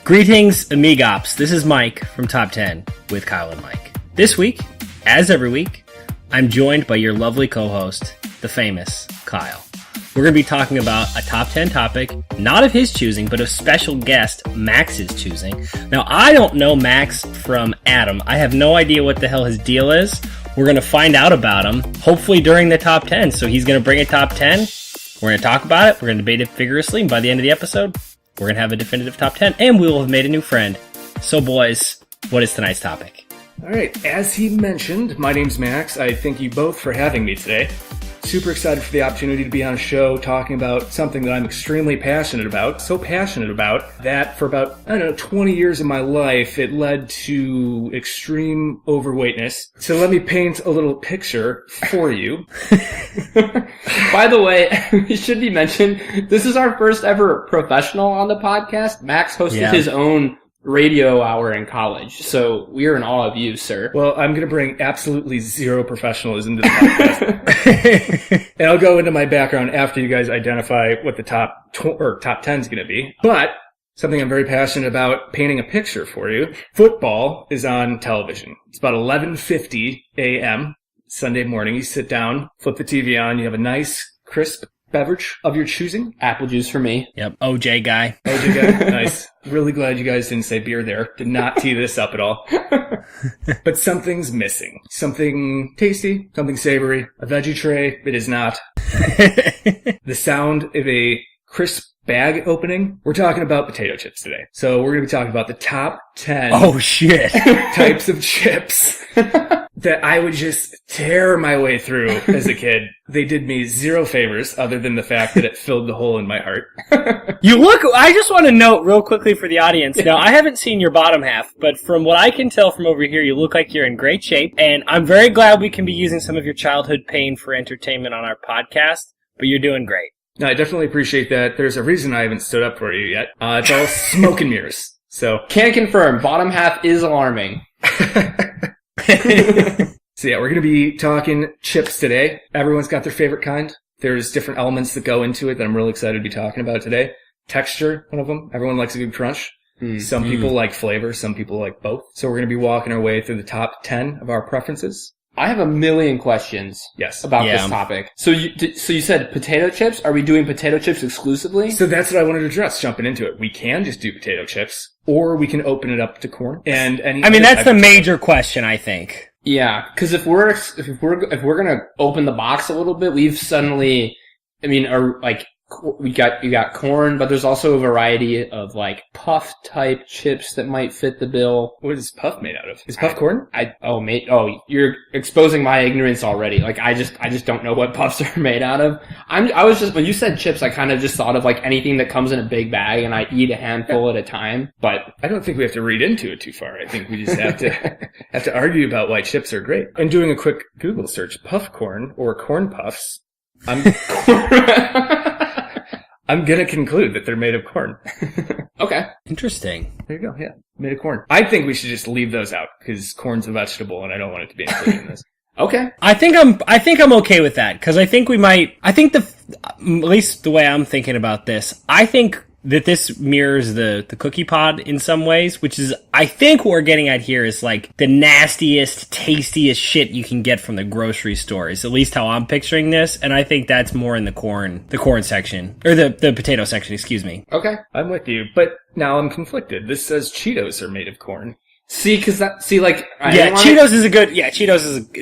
Greetings, amigops. This is Mike from Top 10 with Kyle and Mike. This week, as every week, I'm joined by your lovely co-host, the famous Kyle. We're going to be talking about a top 10 topic, not of his choosing, but of special guest Max's choosing. Now, I don't know Max from Adam. I have no idea what the hell his deal is. We're going to find out about him, hopefully during the top 10. So he's going to bring a top 10. We're going to talk about it. We're going to debate it vigorously. And by the end of the episode, we're going to have a definitive top 10. And we will have made a new friend. So, boys, what is tonight's topic? All right. As he mentioned, my name's Max. I thank you both for having me today. Super excited for the opportunity to be on a show talking about something that I'm extremely passionate about. So passionate about that for about, 20 years of my life, it led to extreme overweightness. So let me paint a little picture for you. By the way, it should be mentioned, this is our first ever professional on the podcast. Max hosted his own radio hour in college, so we are in awe of you, sir. Well, I'm going to bring absolutely zero professionalism to the podcast. And I'll go into my background after you guys identify what the top 10 is going to be. But something I'm very passionate about, painting a picture for you. Football is on television. It's about 11:50 a.m. Sunday morning. You sit down, flip the TV on, you have a nice, crisp beverage of your choosing. Apple juice for me. Yep, OJ guy. OJ guy, nice. Really glad you guys didn't say beer there. Did not tee this up at all. But something's missing. Something tasty, something savory. A veggie tray, it is not. The sound of a crisp bag opening. We're talking about potato chips today. So we're going to be talking about the top 10 types of chips that I would just tear my way through as a kid. They did me zero favors other than the fact that it filled the hole in my heart. I just want to note real quickly for the audience. Now, I haven't seen your bottom half, but from what I can tell from over here, you look like you're in great shape. And I'm very glad we can be using some of your childhood pain for entertainment on our podcast, but you're doing great. No, I definitely appreciate that. There's a reason I haven't stood up for you yet. It's all smoke and mirrors. So can confirm, bottom half is alarming. So yeah, we're going to be talking chips today. Everyone's got their favorite kind. There's different elements that go into it that I'm really excited to be talking about today. Texture, one of them. Everyone likes a good crunch. Some people like flavor. Some people like both. So we're going to be walking our way through the top 10 of our preferences. I have a million questions about this topic. So you said potato chips? Are we doing potato chips exclusively? So that's what I wanted to address, jumping into it. We can just do potato chips, or we can open it up to corn and any. I mean, that's the major question, I think. Yeah, because if we're gonna open the box a little bit, we've suddenly, you got corn, but there's also a variety of like puff type chips that might fit the bill. What is puff made out of? Is puff corn? You're exposing my ignorance already. Like I just don't know what puffs are made out of. When you said chips, I kind of just thought of like anything that comes in a big bag and I eat a handful at a time. But I don't think we have to read into it too far. I think we just have to argue about why chips are great. And doing a quick Google search, puff corn or corn puffs, I'm going to conclude that they're made of corn. Okay. Interesting. There you go. Yeah. Made of corn. I think we should just leave those out because corn's a vegetable and I don't want it to be included in this. Okay. I think I'm okay with that because at least the way I'm thinking about this, I think that this mirrors the cookie pod in some ways, which is, I think what we're getting at here is like the nastiest, tastiest shit you can get from the grocery store is at least how I'm picturing this. And I think that's more in the corn section, or the potato section, excuse me. Okay. I'm with you, but now I'm conflicted. This says Cheetos are made of corn. Cheetos is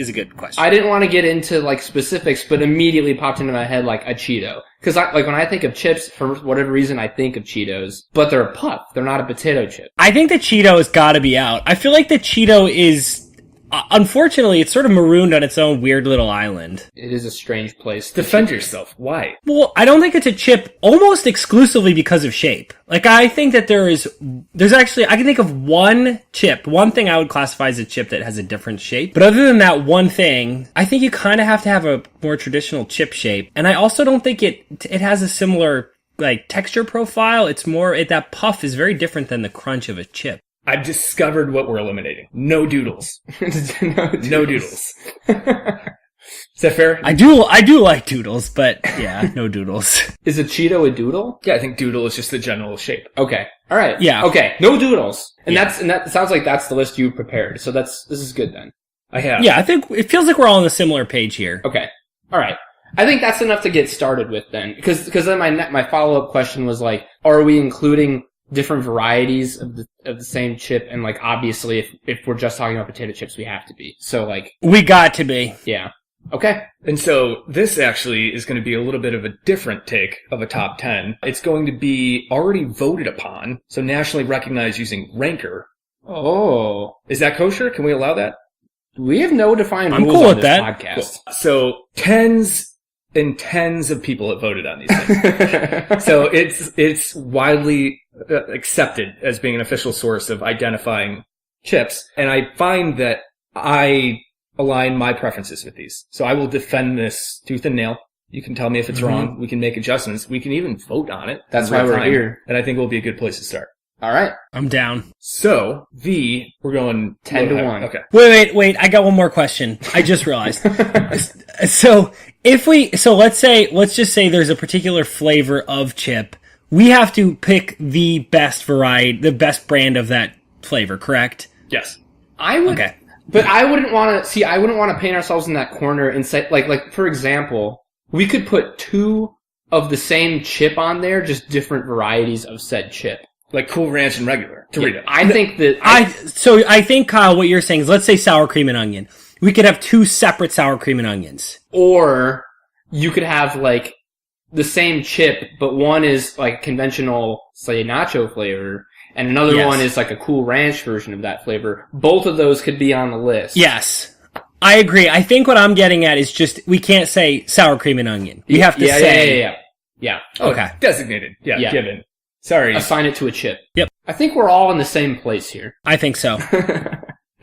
a good question. I didn't want to get into like specifics, but immediately popped into my head like a Cheeto. Because when I think of chips, for whatever reason, I think of Cheetos, but they're a puff. They're not a potato chip. I think the Cheeto has got to be out. I feel like the Cheeto is, unfortunately, it's sort of marooned on its own weird little island. It is a strange place. Defend yourself. Why? Well, I don't think it's a chip almost exclusively because of shape. Like, I think that there's actually, I can think of one thing I would classify as a chip that has a different shape. But other than that one thing, I think you kind of have to have a more traditional chip shape. And I also don't think it has a similar, like, texture profile. It's more, that puff is very different than the crunch of a chip. I've discovered what we're eliminating. No doodles. No doodles. Is that fair? I do like doodles, but yeah, no doodles. Is a Cheeto a doodle? Yeah, I think doodle is just the general shape. Okay. All right. Yeah. Okay. No doodles. And Yeah. that sounds like that's the list you prepared. So this is good then. I have. Yeah, I think it feels like we're all on a similar page here. Okay. All right. I think that's enough to get started with then, because then my follow up question was like, are we including different varieties of the same chip? And like, obviously, if we're just talking about potato chips, we have to be. So like, We got to be. yeah. Okay. And so this actually is going to be a little bit of a different take of a top 10. It's going to be already voted upon, so nationally recognized using Ranker. Oh. Is that kosher? Can we allow that? We have no defined I'm rules cool on with this that. podcast. So tens and tens of people have voted on these things. So it's widely accepted as being an official source of identifying chips. And I find that I align my preferences with these. So I will defend this tooth and nail. You can tell me if it's wrong. We can make adjustments. We can even vote on it. That's in real why we're time. here. And I think it will be a good place to start. All right. I'm down. So we're going 10 to higher. 1. Okay. Wait. I got one more question. I just realized. So let's just say there's a particular flavor of chip. We have to pick the best variety, the best brand of that flavor, correct? Yes. I would, Okay. but I wouldn't want to paint ourselves in that corner and say, like, for example, we could put 2 of the same chip on there, just different varieties of said chip. Like Cool Ranch and regular Dorito. Yeah, I think that, I think, Kyle, what you're saying is, let's say sour cream and onion. We could have 2 separate sour cream and onions. or you could have, like, the same chip, but one is, like, conventional, say, nacho flavor, and another Yes. one is, like, a Cool Ranch version of that flavor. Both of those could be on the list. Yes. I agree. I think what I'm getting at is just, we can't say sour cream and onion. We have to say... Yeah. Okay. Designated. Yeah, Yeah. given. Sorry. Assign it to a chip. Yep. I think we're all in the same place here. I think so.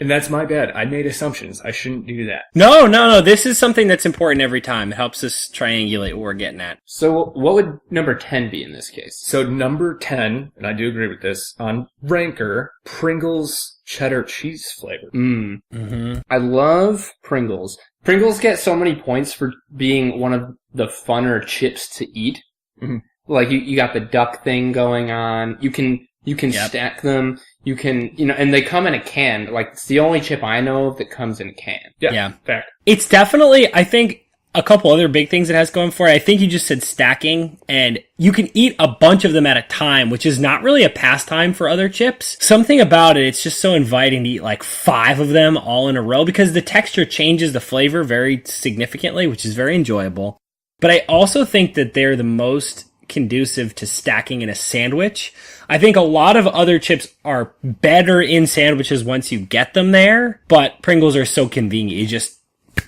And that's my bad. I made assumptions. I shouldn't do that. No. This is something that's important every time. It helps us triangulate what we're getting at. So what would number 10 be in this case? So number 10, and I do agree with this, on Ranker, Pringles cheddar cheese flavor. Mm-hmm. I love Pringles. Pringles get so many points for being one of the funner chips to eat. Mhm. Like you got the duck thing going on. You can Yep. stack them. You can, and they come in a can. Like it's the only chip I know of that comes in a can. Yeah. Fact. It's definitely, I think, a couple other big things it has going for it. I think you just said stacking, and you can eat a bunch of them at a time, which is not really a pastime for other chips. Something about it, it's just so inviting to eat like 5 of them all in a row, because the texture changes the flavor very significantly, which is very enjoyable. But I also think that they're the most conducive to stacking in a sandwich. I think a lot of other chips are better in sandwiches once you get them there, but Pringles are so convenient. You just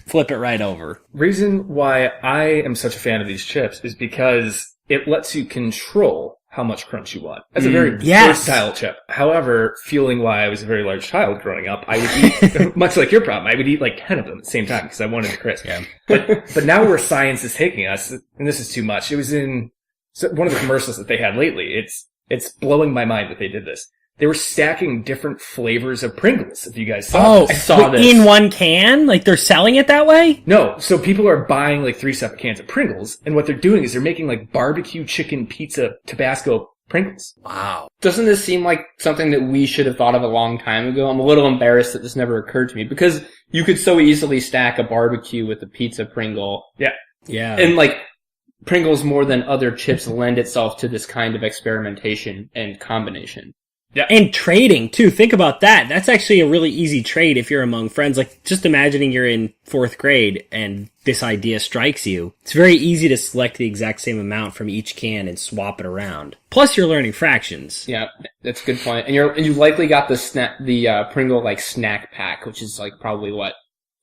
flip it right over. Reason why I am such a fan of these chips is because it lets you control how much crunch you want. That's a very Yes. versatile chip. However, feeling why I was a very large child growing up, I would eat, much like your problem, I would eat like 10 of them at the same time because I wanted the crisp. Yeah. But now where science is taking us, and this is too much, it was in one of the commercials that they had lately. It's blowing my mind that they did this. They were stacking different flavors of Pringles, if you guys saw this. I saw this. In one can? Like they're selling it that way? No, so people are buying like 3 separate cans of Pringles, and what they're doing is they're making like barbecue chicken pizza Tabasco Pringles. Wow. Doesn't this seem like something that we should have thought of a long time ago? I'm a little embarrassed that this never occurred to me, because you could so easily stack a barbecue with a pizza Pringle. Yeah. And like, Pringles more than other chips lend itself to this kind of experimentation and combination. And trading, too. Think about that. That's actually a really easy trade if you're among friends. Like, just imagining you're in 4th grade and this idea strikes you. It's very easy to select the exact same amount from each can and swap it around. Plus, you're learning fractions. Yeah, that's a good point. And you likely got the Pringle like snack pack, which is like probably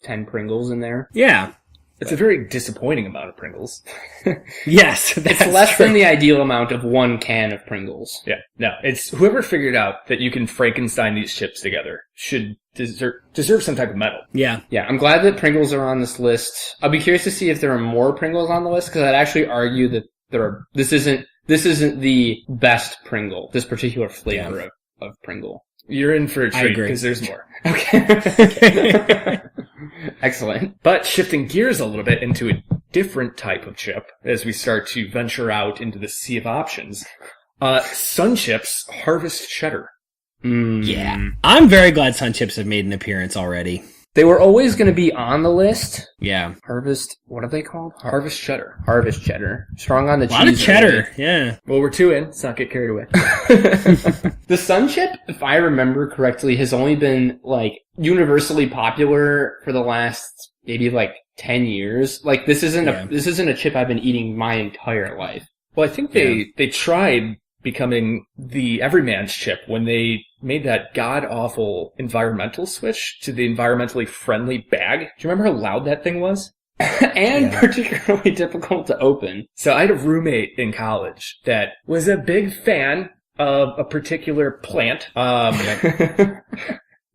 10 Pringles in there. Yeah. It's a very disappointing amount of Pringles. Yes. It's less than the ideal amount of 1 can of Pringles. Yeah, no, it's whoever figured out that you can Frankenstein these chips together should deserve some type of medal. Yeah. Yeah, I'm glad that Pringles are on this list. I'll be curious to see if there are more Pringles on the list, because I'd actually argue that this isn't the best Pringle, this particular flavor of Pringle. You're in for a treat agree. because there's more. Okay. Excellent. But shifting gears a little bit into a different type of chip as we start to venture out into the sea of options. Sun Chips Harvest Cheddar. Yeah. I'm very glad Sun Chips have made an appearance already. They were always going to be on the list. Yeah. Harvest, what are they called? Harvest Cheddar. Harvest Cheddar. Strong on the cheese. A lot of cheddar, yeah. Well, we're 2 in. Let's not get carried away. The Sun Chip, if I remember correctly, has only been, like, universally popular for the last maybe, like, 10 years. Like, this isn't a chip I've been eating my entire life. Well, I think they tried becoming the everyman's chip when they made that god-awful environmental switch to the environmentally friendly bag. Do you remember how loud that thing was? And particularly difficult to open. So I had a roommate in college that was a big fan of a particular plant, the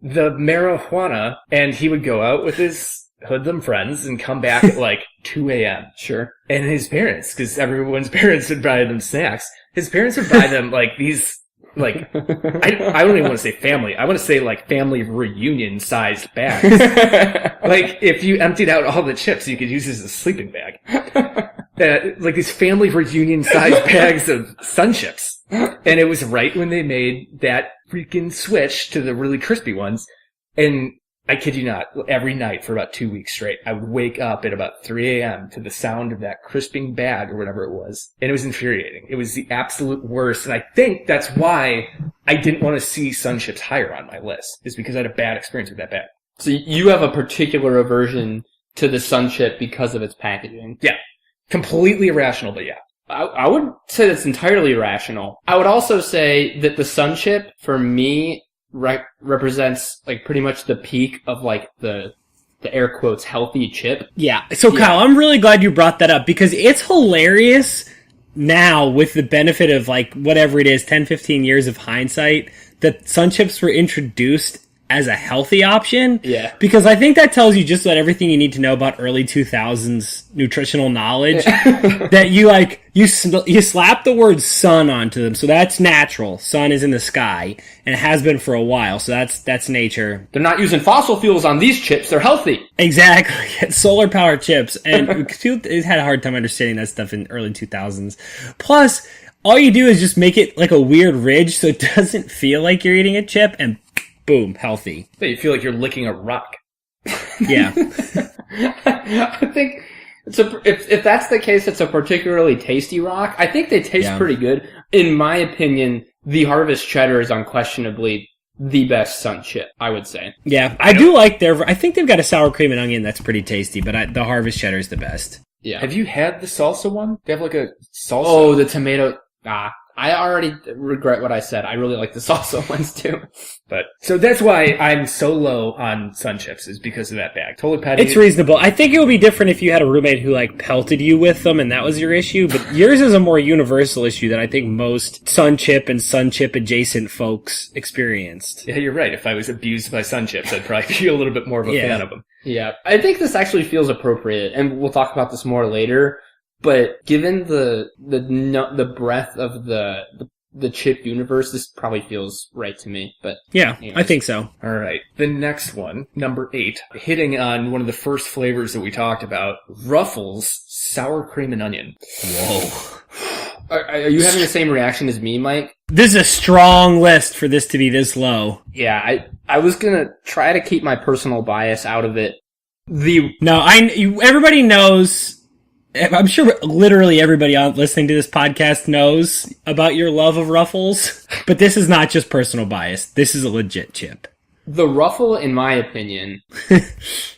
marijuana, and he would go out with his hoodlum friends and come back at like 2 a.m. Sure. And his parents, because everyone's parents would buy them snacks, his parents would buy them like these, like, I don't even want to say family. I want to say like family reunion sized bags. Like if you emptied out all the chips, you could use this as a sleeping bag. Like these family reunion sized bags of Sun Chips. And it was right when they made that freaking switch to the really crispy ones. And I kid you not, every night for about 2 weeks straight, I would wake up at about 3 a.m. to the sound of that crisping bag or whatever it was. And it was infuriating. It was the absolute worst. And I think that's why I didn't want to see Sun Chips higher on my list, is because I had a bad experience with that bag. So you have a particular aversion to the Sun Chip because of its packaging? Yeah. Completely irrational, but yeah. I would say that's entirely rational. I would also say that the Sun Chip, for me, represents like pretty much the peak of like the air quotes healthy chip. Yeah. So Kyle, I'm really glad you brought that up because it's hilarious now with the benefit of like whatever it is, 10, 15 years of hindsight that Sun Chips were introduced as a healthy option. Yeah. Because I think that tells you just about everything you need to know about early 2000s nutritional knowledge. That you slap the word sun onto them. So that's natural. Sun is in the sky and it has been for a while. So that's nature. They're not using fossil fuels on these chips. They're healthy. Exactly. It's solar powered chips. And it had a hard time understanding that stuff in early 2000s. Plus, all you do is just make it like a weird ridge so it doesn't feel like you're eating a chip and boom, healthy. Yeah, you feel like you're licking a rock. Yeah. I think if that's the case, it's a particularly tasty rock. I think they taste pretty good. In my opinion, the Harvest Cheddar is unquestionably the best Sun Chip, I would say. Yeah, I do like I think they've got a sour cream and onion that's pretty tasty, but the Harvest Cheddar is the best. Yeah. Have you had the salsa one? They have like a salsa. Oh, the tomato. I already regret what I said. I really like the salsa ones too. But so that's why I'm so low on Sun Chips, is because of that bag. Totally petty. It's reasonable. I think it would be different if you had a roommate who like pelted you with them and that was your issue, but yours is a more universal issue that I think most Sun Chip and Sun Chip adjacent folks experienced. Yeah, you're right. If I was abused by Sun Chips, I'd probably be a little bit more of a fan of them. Yeah. I think this actually feels appropriate, and we'll talk about this more later. But given the breadth of the chip universe, this probably feels right to me. But yeah, anyways. I think so. All right. The next one, number 8, hitting on one of the first flavors that we talked about, Ruffles Sour Cream and Onion. Whoa. Are you having the same reaction as me, Mike? This is a strong list for this to be this low. Yeah, I was gonna try to keep my personal bias out of it. Everybody knows. I'm sure literally everybody listening to this podcast knows about your love of Ruffles, but this is not just personal bias. This is a legit chip. The Ruffle, in my opinion,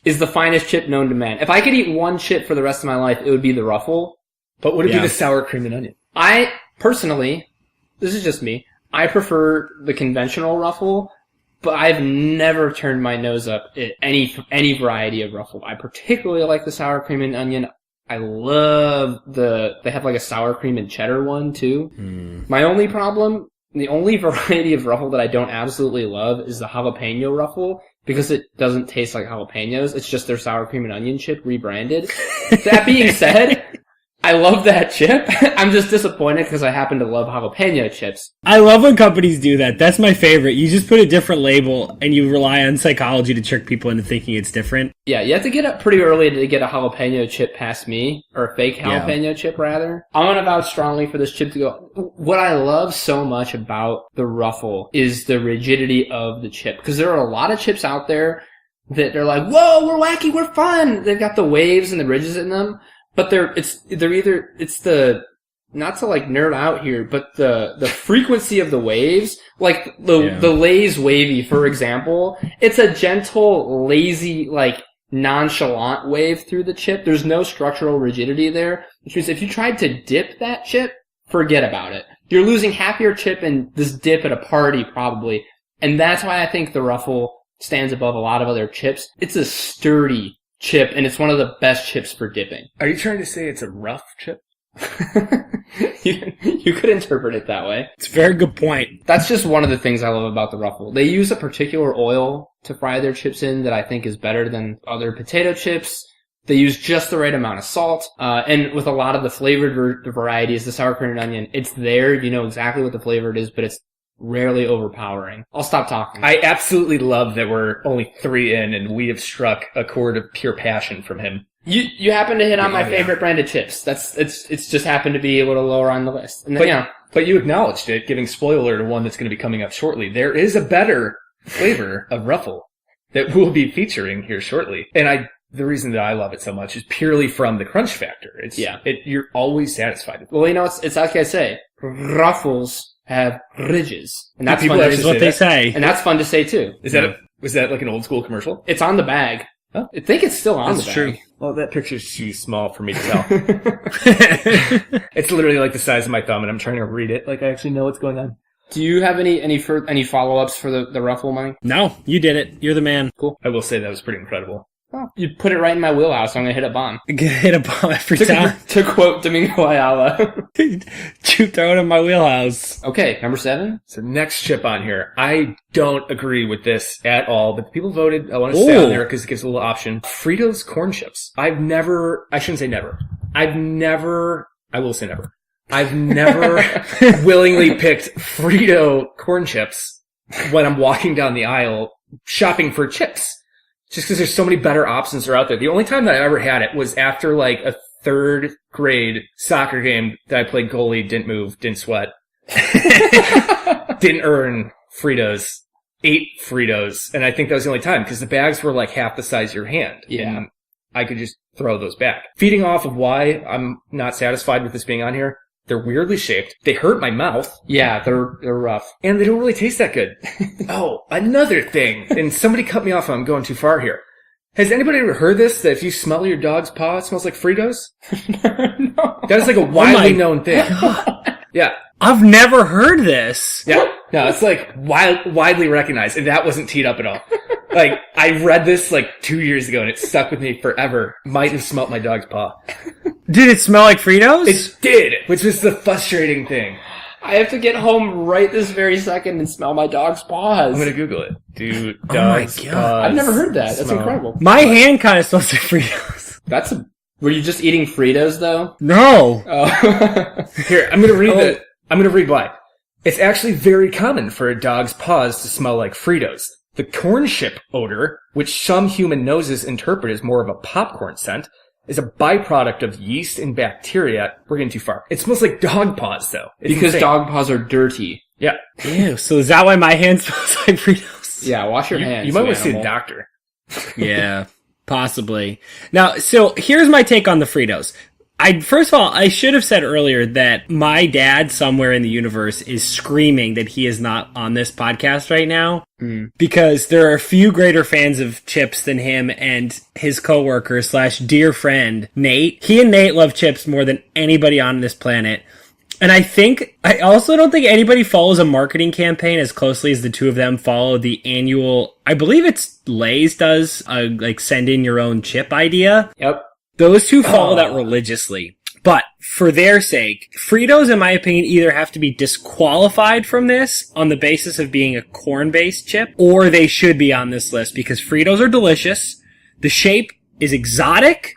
is the finest chip known to man. If I could eat one chip for the rest of my life, it would be the Ruffle. But would it be the sour cream and onion? I, personally, this is just me, I prefer the conventional Ruffle, but I've never turned my nose up at any variety of Ruffle. I particularly like the sour cream and onion. I love they have like a sour cream and cheddar one too. My only problem, the only variety of Ruffle that I don't absolutely love is the jalapeno Ruffle, because it doesn't taste like jalapenos. It's just their sour cream and onion chip rebranded. That being said, I love that chip. I'm just disappointed because I happen to love jalapeno chips. I love when companies do that. That's my favorite. You just put a different label and you rely on psychology to trick people into thinking it's different. Yeah, you have to get up pretty early to get a jalapeno chip past me, or a fake jalapeno chip rather. I'm gonna vouch strongly for this chip to go. What I love so much about the Ruffle is the rigidity of the chip, because there are a lot of chips out there that they're like, whoa, we're wacky, we're fun. They've got the waves and the ridges in them, but it's the, not to like nerd out here, but the frequency of the waves, like the Lay's wavy, for example, it's a gentle, lazy, like nonchalant wave through the chip. There's no structural rigidity there, which means if you tried to dip that chip, forget about it. You're losing half your chip in this dip at a party probably, and that's why I think the Ruffle stands above a lot of other chips. It's a sturdy chip, and it's one of the best chips for dipping. Are you trying to say it's a rough chip? You could interpret it that way. It's a very good point. That's just one of the things I love about the Ruffle. They use a particular oil to fry their chips in that I think is better than other potato chips. They use just the right amount of salt, and with a lot of the flavored varieties, the sour cream and onion, it's there. You know exactly what the flavor it is, but it's rarely overpowering. I'll stop talking. I absolutely love that we're only 3 in and we have struck a chord of pure passion from him. You happen to hit on my favorite brand of chips. It's just happened to be a little lower on the list. And then, but you acknowledged it, giving spoiler to one that's going to be coming up shortly. There is a better flavor of Ruffle that we'll be featuring here shortly. And the reason that I love it so much is purely from the crunch factor. You're always satisfied. Well, it's like I say, Ruffles have ridges, and that's fun. That's what they say, and that's fun to say too. Was that like an old school commercial? It's on the bag. Huh? I think it's still on the bag. That's true. Well, that picture's too small for me to tell. It's literally like the size of my thumb, and I'm trying to read it like I actually know what's going on. Do you have any follow-ups for the Ruffle, Mike? No, you did it. You're the man. Cool. I will say that was pretty incredible. Oh, you put it right in my wheelhouse, so I'm gonna hit a bomb. Hit a bomb every time. To quote Domingo Ayala. You throw it in my wheelhouse. Okay, number 7. So next chip on here. I don't agree with this at all, but the people voted. I want to stay on there because it gives a little option. Fritos corn chips. I shouldn't say never. I will say never. I've never willingly picked Frito corn chips when I'm walking down the aisle shopping for chips. Just because there's so many better options that are out there. The only time that I ever had it was after like a 3rd grade soccer game that I played goalie, didn't move, didn't sweat, didn't earn Fritos, ate Fritos, and I think that was the only time because the bags were like half the size of your hand. Yeah. And I could just throw those back. Feeding off of why I'm not satisfied with this being on here, they're weirdly shaped. They hurt my mouth. Yeah, they're rough. And they don't really taste that good. Oh, another thing. And somebody cut me off if I'm going too far here. Has anybody ever heard this, that if you smell your dog's paw, it smells like Fritos? No. That is like a widely known thing. Yeah. I've never heard this. Yeah. No, it's like widely recognized. And that wasn't teed up at all. Like, I read this like 2 years ago and it stuck with me forever. Might have smelt my dog's paw. Did it smell like Fritos? It did, which was the frustrating thing. I have to get home right this very second and smell my dog's paws. I'm gonna Google it. Dude, oh my God. I've never heard that. That's incredible. My hand kind of smells like Fritos. Were you just eating Fritos though? No. Oh. Here, I'm gonna read why. It's actually very common for a dog's paws to smell like Fritos. The corn chip odor, which some human noses interpret as more of a popcorn scent, is a byproduct of yeast and bacteria. We're getting too far. It smells like dog paws, though. It's because insane. dog paws are dirty. Yeah. Ew, so is that why my hand smells like Fritos? Yeah, wash your hands. You might want to see a doctor. Yeah, possibly. Now, so here's my take on the Fritos. First of all, I should have said earlier that my dad somewhere in the universe is screaming that he is not on this podcast right now because there are few greater fans of chips than him and his coworker / dear friend, Nate. He and Nate love chips more than anybody on this planet. And I also don't think anybody follows a marketing campaign as closely as the two of them follow the annual, I believe it's Lay's does, like send in your own chip idea. Yep. Those two follow that religiously. But for their sake, Fritos, in my opinion, either have to be disqualified from this on the basis of being a corn-based chip, or they should be on this list because Fritos are delicious. The shape is exotic.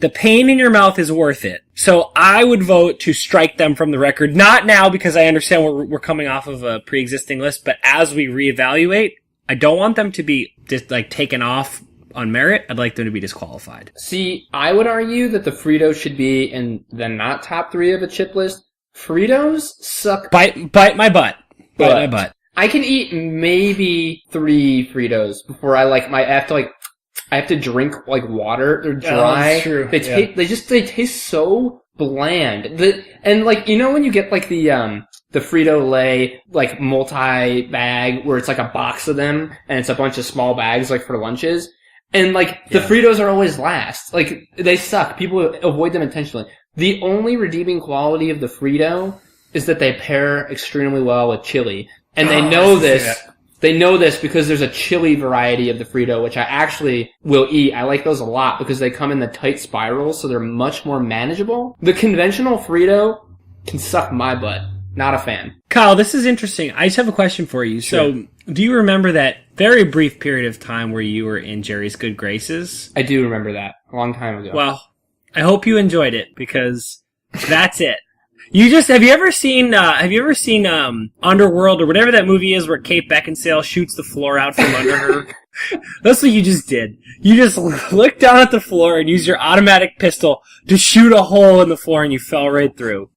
The pain in your mouth is worth it. So I would vote to strike them from the record. Not now, because I understand we're coming off of a pre-existing list, but as we reevaluate, I don't want them to be just like taken off on merit. I'd like them to be disqualified. See, I would argue that the Fritos should be in the not top 3 of a chip list. Fritos suck. Bite my butt. Bite my butt. I can eat maybe 3 Fritos before I have to drink like water. They're dry. That's true. They taste so bland. And like, you know when you get like the Frito-Lay like multi-bag where it's like a box of them and it's a bunch of small bags like for lunches? And like the Fritos are always last. Like they suck. People avoid them intentionally. The only redeeming quality of the Frito is that they pair extremely well with chili. And they know this. They know this because there's a chili variety of the Frito, which I actually will eat. I like those a lot because they come in the tight spirals, so they're much more manageable. The conventional Frito can suck my butt. Not a fan. Kyle, this is interesting. I just have a question for you. Sure. So, do you remember that very brief period of time where you were in Jerry's good graces? I do remember that. A long time ago. Well, I hope you enjoyed it because that's it. Have you ever seen Underworld or whatever that movie is where Kate Beckinsale shoots the floor out from under her? That's what you just did. You just looked down at the floor and used your automatic pistol to shoot a hole in the floor and you fell right through.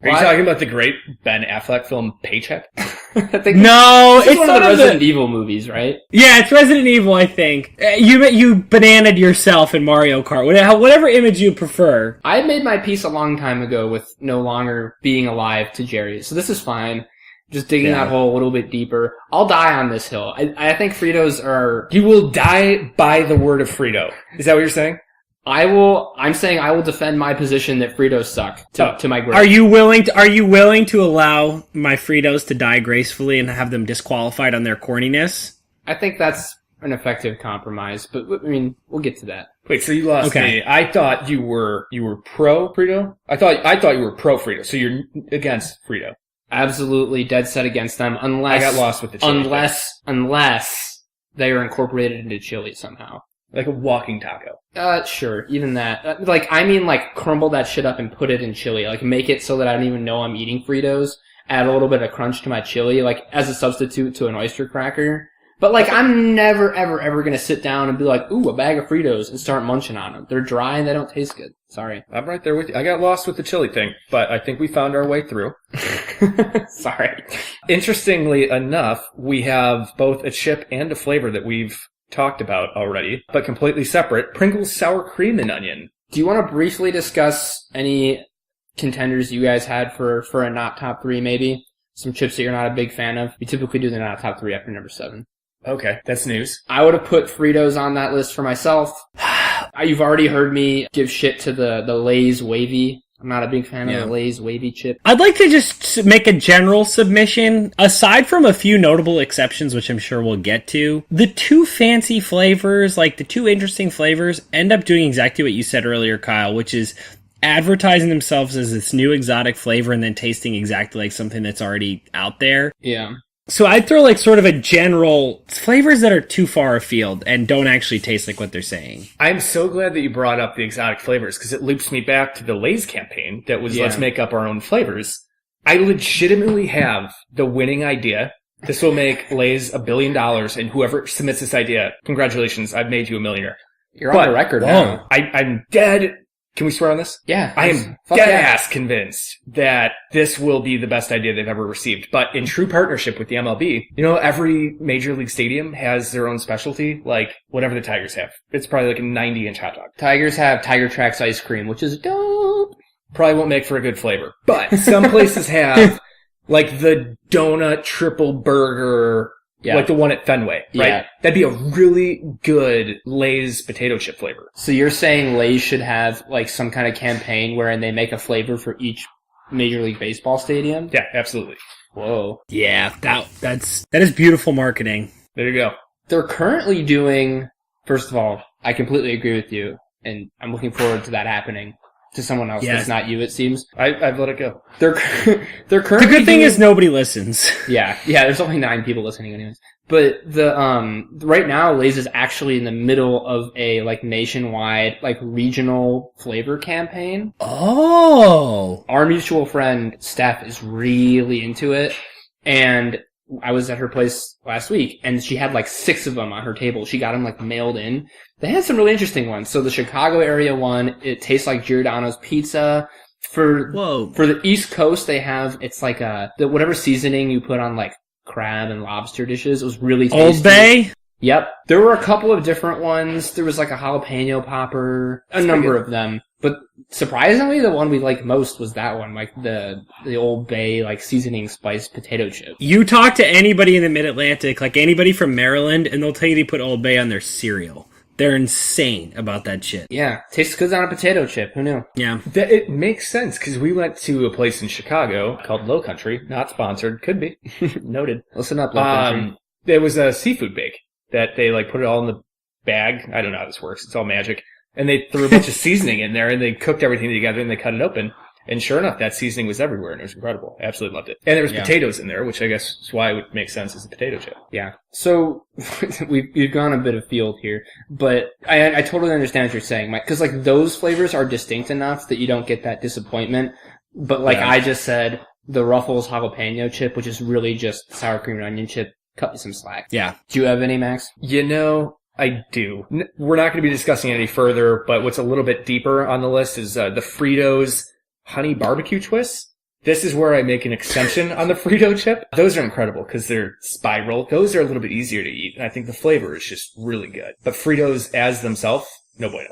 Are you talking about the great Ben Affleck film Paycheck? I think No, it's one of the Resident Evil movies, right? Yeah, it's Resident Evil, I think. You bananaed yourself in Mario Kart. Whatever image you prefer. I made my peace a long time ago with no longer being alive to Jerry, so this is fine. Just digging that hole a little bit deeper. I'll die on this hill. I think Fritos are... You will die by the word of Frito. Is that what you're saying? I'm saying I will defend my position that Fritos suck to my grave. Are you willing to allow my Fritos to die gracefully and have them disqualified on their corniness? I think that's an effective compromise, but I mean, we'll get to that. Wait, so you lost me. I thought you were pro Frito? I thought you were pro Frito, so you're against Frito. Absolutely dead set against them unless I got lost with the chili. Unless they are incorporated into chili somehow. Like a walking taco. Sure, even that. Crumble that shit up and put it in chili. Like, make it so that I don't even know I'm eating Fritos. Add a little bit of crunch to my chili, like, as a substitute to an oyster cracker. But, like, I'm never, ever, ever gonna sit down and be like, ooh, a bag of Fritos, and start munching on them. They're dry and they don't taste good. Sorry. I'm right there with you. I got lost with the chili thing, but I think we found our way through. Sorry. Interestingly enough, we have both a chip and a flavor that we've talked about already, but completely separate. Pringles sour cream and onion. Do you want to briefly discuss any contenders you guys had for a not top 3 maybe? Some chips that you're not a big fan of? We typically do the not top 3 after number 7. Okay, that's news. I would have put Fritos on that list for myself. You've already heard me give shit to the Lay's Wavy. I'm not a big fan of the Lay's Wavy chip. I'd like to just make a general submission. Aside from a few notable exceptions, which I'm sure we'll get to, the two fancy flavors, like the two interesting flavors, end up doing exactly what you said earlier, Kyle, which is advertising themselves as this new exotic flavor and then tasting exactly like something that's already out there. Yeah. So I'd throw like sort of a general flavors that are too far afield and don't actually taste like what they're saying. I'm so glad that you brought up the exotic flavors because it loops me back to the Lay's campaign that was let's make up our own flavors. I legitimately have the winning idea. This will make Lay's $1 billion and whoever submits this idea, congratulations, I've made you a millionaire. You're on the record now. I'm dead. Can we swear on this? Yeah. I am dead-ass convinced that this will be the best idea they've ever received. But in true partnership with the MLB, every Major League Stadium has their own specialty, like whatever the Tigers have. It's probably like a 90-inch hot dog. Tigers have Tiger Tracks ice cream, which is dope. Probably won't make for a good flavor. But some places have like the donut triple burger, like the one at Fenway, right? Yeah. That'd be a really good Lay's potato chip flavor. So you're saying Lay's should have like some kind of campaign wherein they make a flavor for each Major League Baseball stadium? Yeah, absolutely. Whoa. Yeah, that is beautiful marketing. There you go. They're currently doing, first of all, I completely agree with you, and I'm looking forward to that happening. to someone else Yes. that's not you, it seems. I've let it go. They're The currently good thing doing- is nobody listens. Yeah, there's only 9 people listening anyways. But the right now Lay's is actually in the middle of a like nationwide like regional flavor campaign. Oh. Our mutual friend Steph is really into it, and I was at her place last week and she had like 6 of them on her table. She got them like mailed in. They had some really interesting ones. So the Chicago area one, it tastes like Giordano's pizza. For the East Coast, they have, it's like whatever seasoning you put on like crab and lobster dishes. It was really tasty. Old Bay? Yep. There were a couple of different ones. There was like a jalapeno popper, a number of them. But surprisingly, the one we liked most was that one, like the Old Bay, like seasoning spiced potato chip. You talk to anybody in the Mid-Atlantic, like anybody from Maryland, and they'll tell you they put Old Bay on their cereal. They're insane about that shit. Yeah. Tastes good on a potato chip. Who knew? Yeah. It makes sense, because we went to a place in Chicago called Low Country. Not sponsored. Could be. Noted. Listen up, Low Country. There was a seafood bake that they like put it all in the bag. I don't know how this works. It's all magic. And they threw a bunch of seasoning in there, and they cooked everything together, and they cut it open. And sure enough, that seasoning was everywhere, and it was incredible. I absolutely loved it. And there was potatoes in there, which I guess is why it would make sense as a potato chip. Yeah. So we've gone a bit afield here, but I totally understand what you're saying, Mike. Because like those flavors are distinct enough that you don't get that disappointment. But like I just said, the Ruffles jalapeno chip, which is really just sour cream and onion chip, cut me some slack. Yeah. Do you have any, Max? You know, I do. We're not going to be discussing it any further, but what's a little bit deeper on the list is the Fritos honey barbecue twists. This is where I make an exception on the Frito chip. Those are incredible because they're spiral. Those are a little bit easier to eat, and I think the flavor is just really good. But Fritos as themselves, no bueno.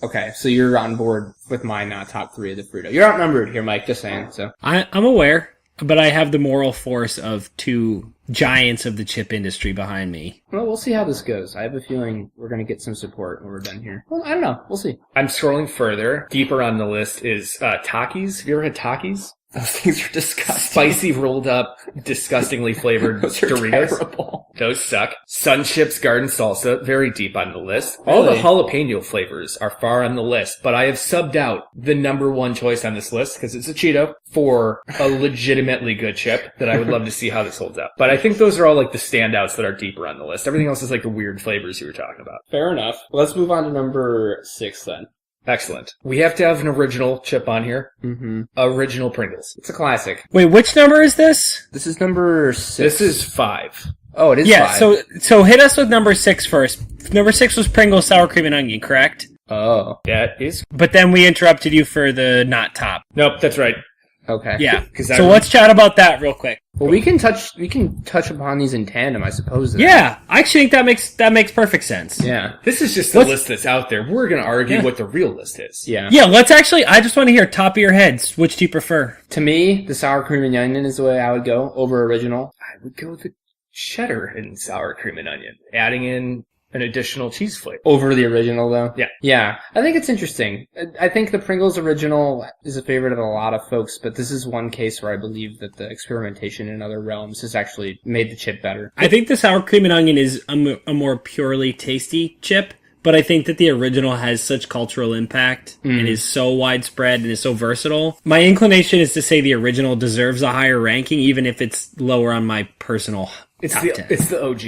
Okay, so you're on board with my not top 3 of the Frito. You're outnumbered here, Mike, just saying. So I'm aware, but I have the moral force of 2 giants of the chip industry behind me. Well, we'll see how this goes. I have a feeling we're going to get some support when we're done here. Well, I don't know. We'll see. I'm scrolling further. Deeper on the list is Takis. Have you ever had Takis? Those things are disgusting. Spicy, rolled up, disgustingly flavored Those are Doritos. terrible. Those suck. Sun Chips Garden Salsa, very deep on the list. All the Really? jalapeno flavors are far on the list, but I have subbed out the number 1 choice on this list, because it's a Cheeto, for a legitimately good chip that I would love to see how this holds up. But I think those are all like the standouts that are deeper on the list. Everything else is like the weird flavors you were talking about. Fair enough. Well, let's move on to number 6 then. Excellent. We have to have an original chip on here. Mm-hmm. Original Pringles. It's a classic. Wait, which number is this? This is number 6. This is 5. Oh, it is 5. so hit us with number 6 first. Number 6 was Pringles sour cream and onion, correct? Oh. That is... But then we interrupted you for the not top. Nope, that's right. Okay. Yeah. 'Cause So let's chat about that real quick. Well, we can touch upon these in tandem, I suppose. Then. Yeah, I actually think that makes perfect sense. Yeah. This is just the list that's out there. We're going to argue what the real list is. Yeah. Yeah, let's actually, I just want to hear top of your heads. Which do you prefer? To me, the sour cream and onion is the way I would go over original. I would go with the cheddar and sour cream and onion, adding in an additional cheese flavor. Over the original, though? Yeah. Yeah. I think it's interesting. I think the Pringles original is a favorite of a lot of folks, but this is one case where I believe that the experimentation in other realms has actually made the chip better. I think the sour cream and onion is a more purely tasty chip, but I think that the original has such cultural impact and is so widespread and is so versatile. My inclination is to say the original deserves a higher ranking, even if it's lower on my personal top 10. It's the OG.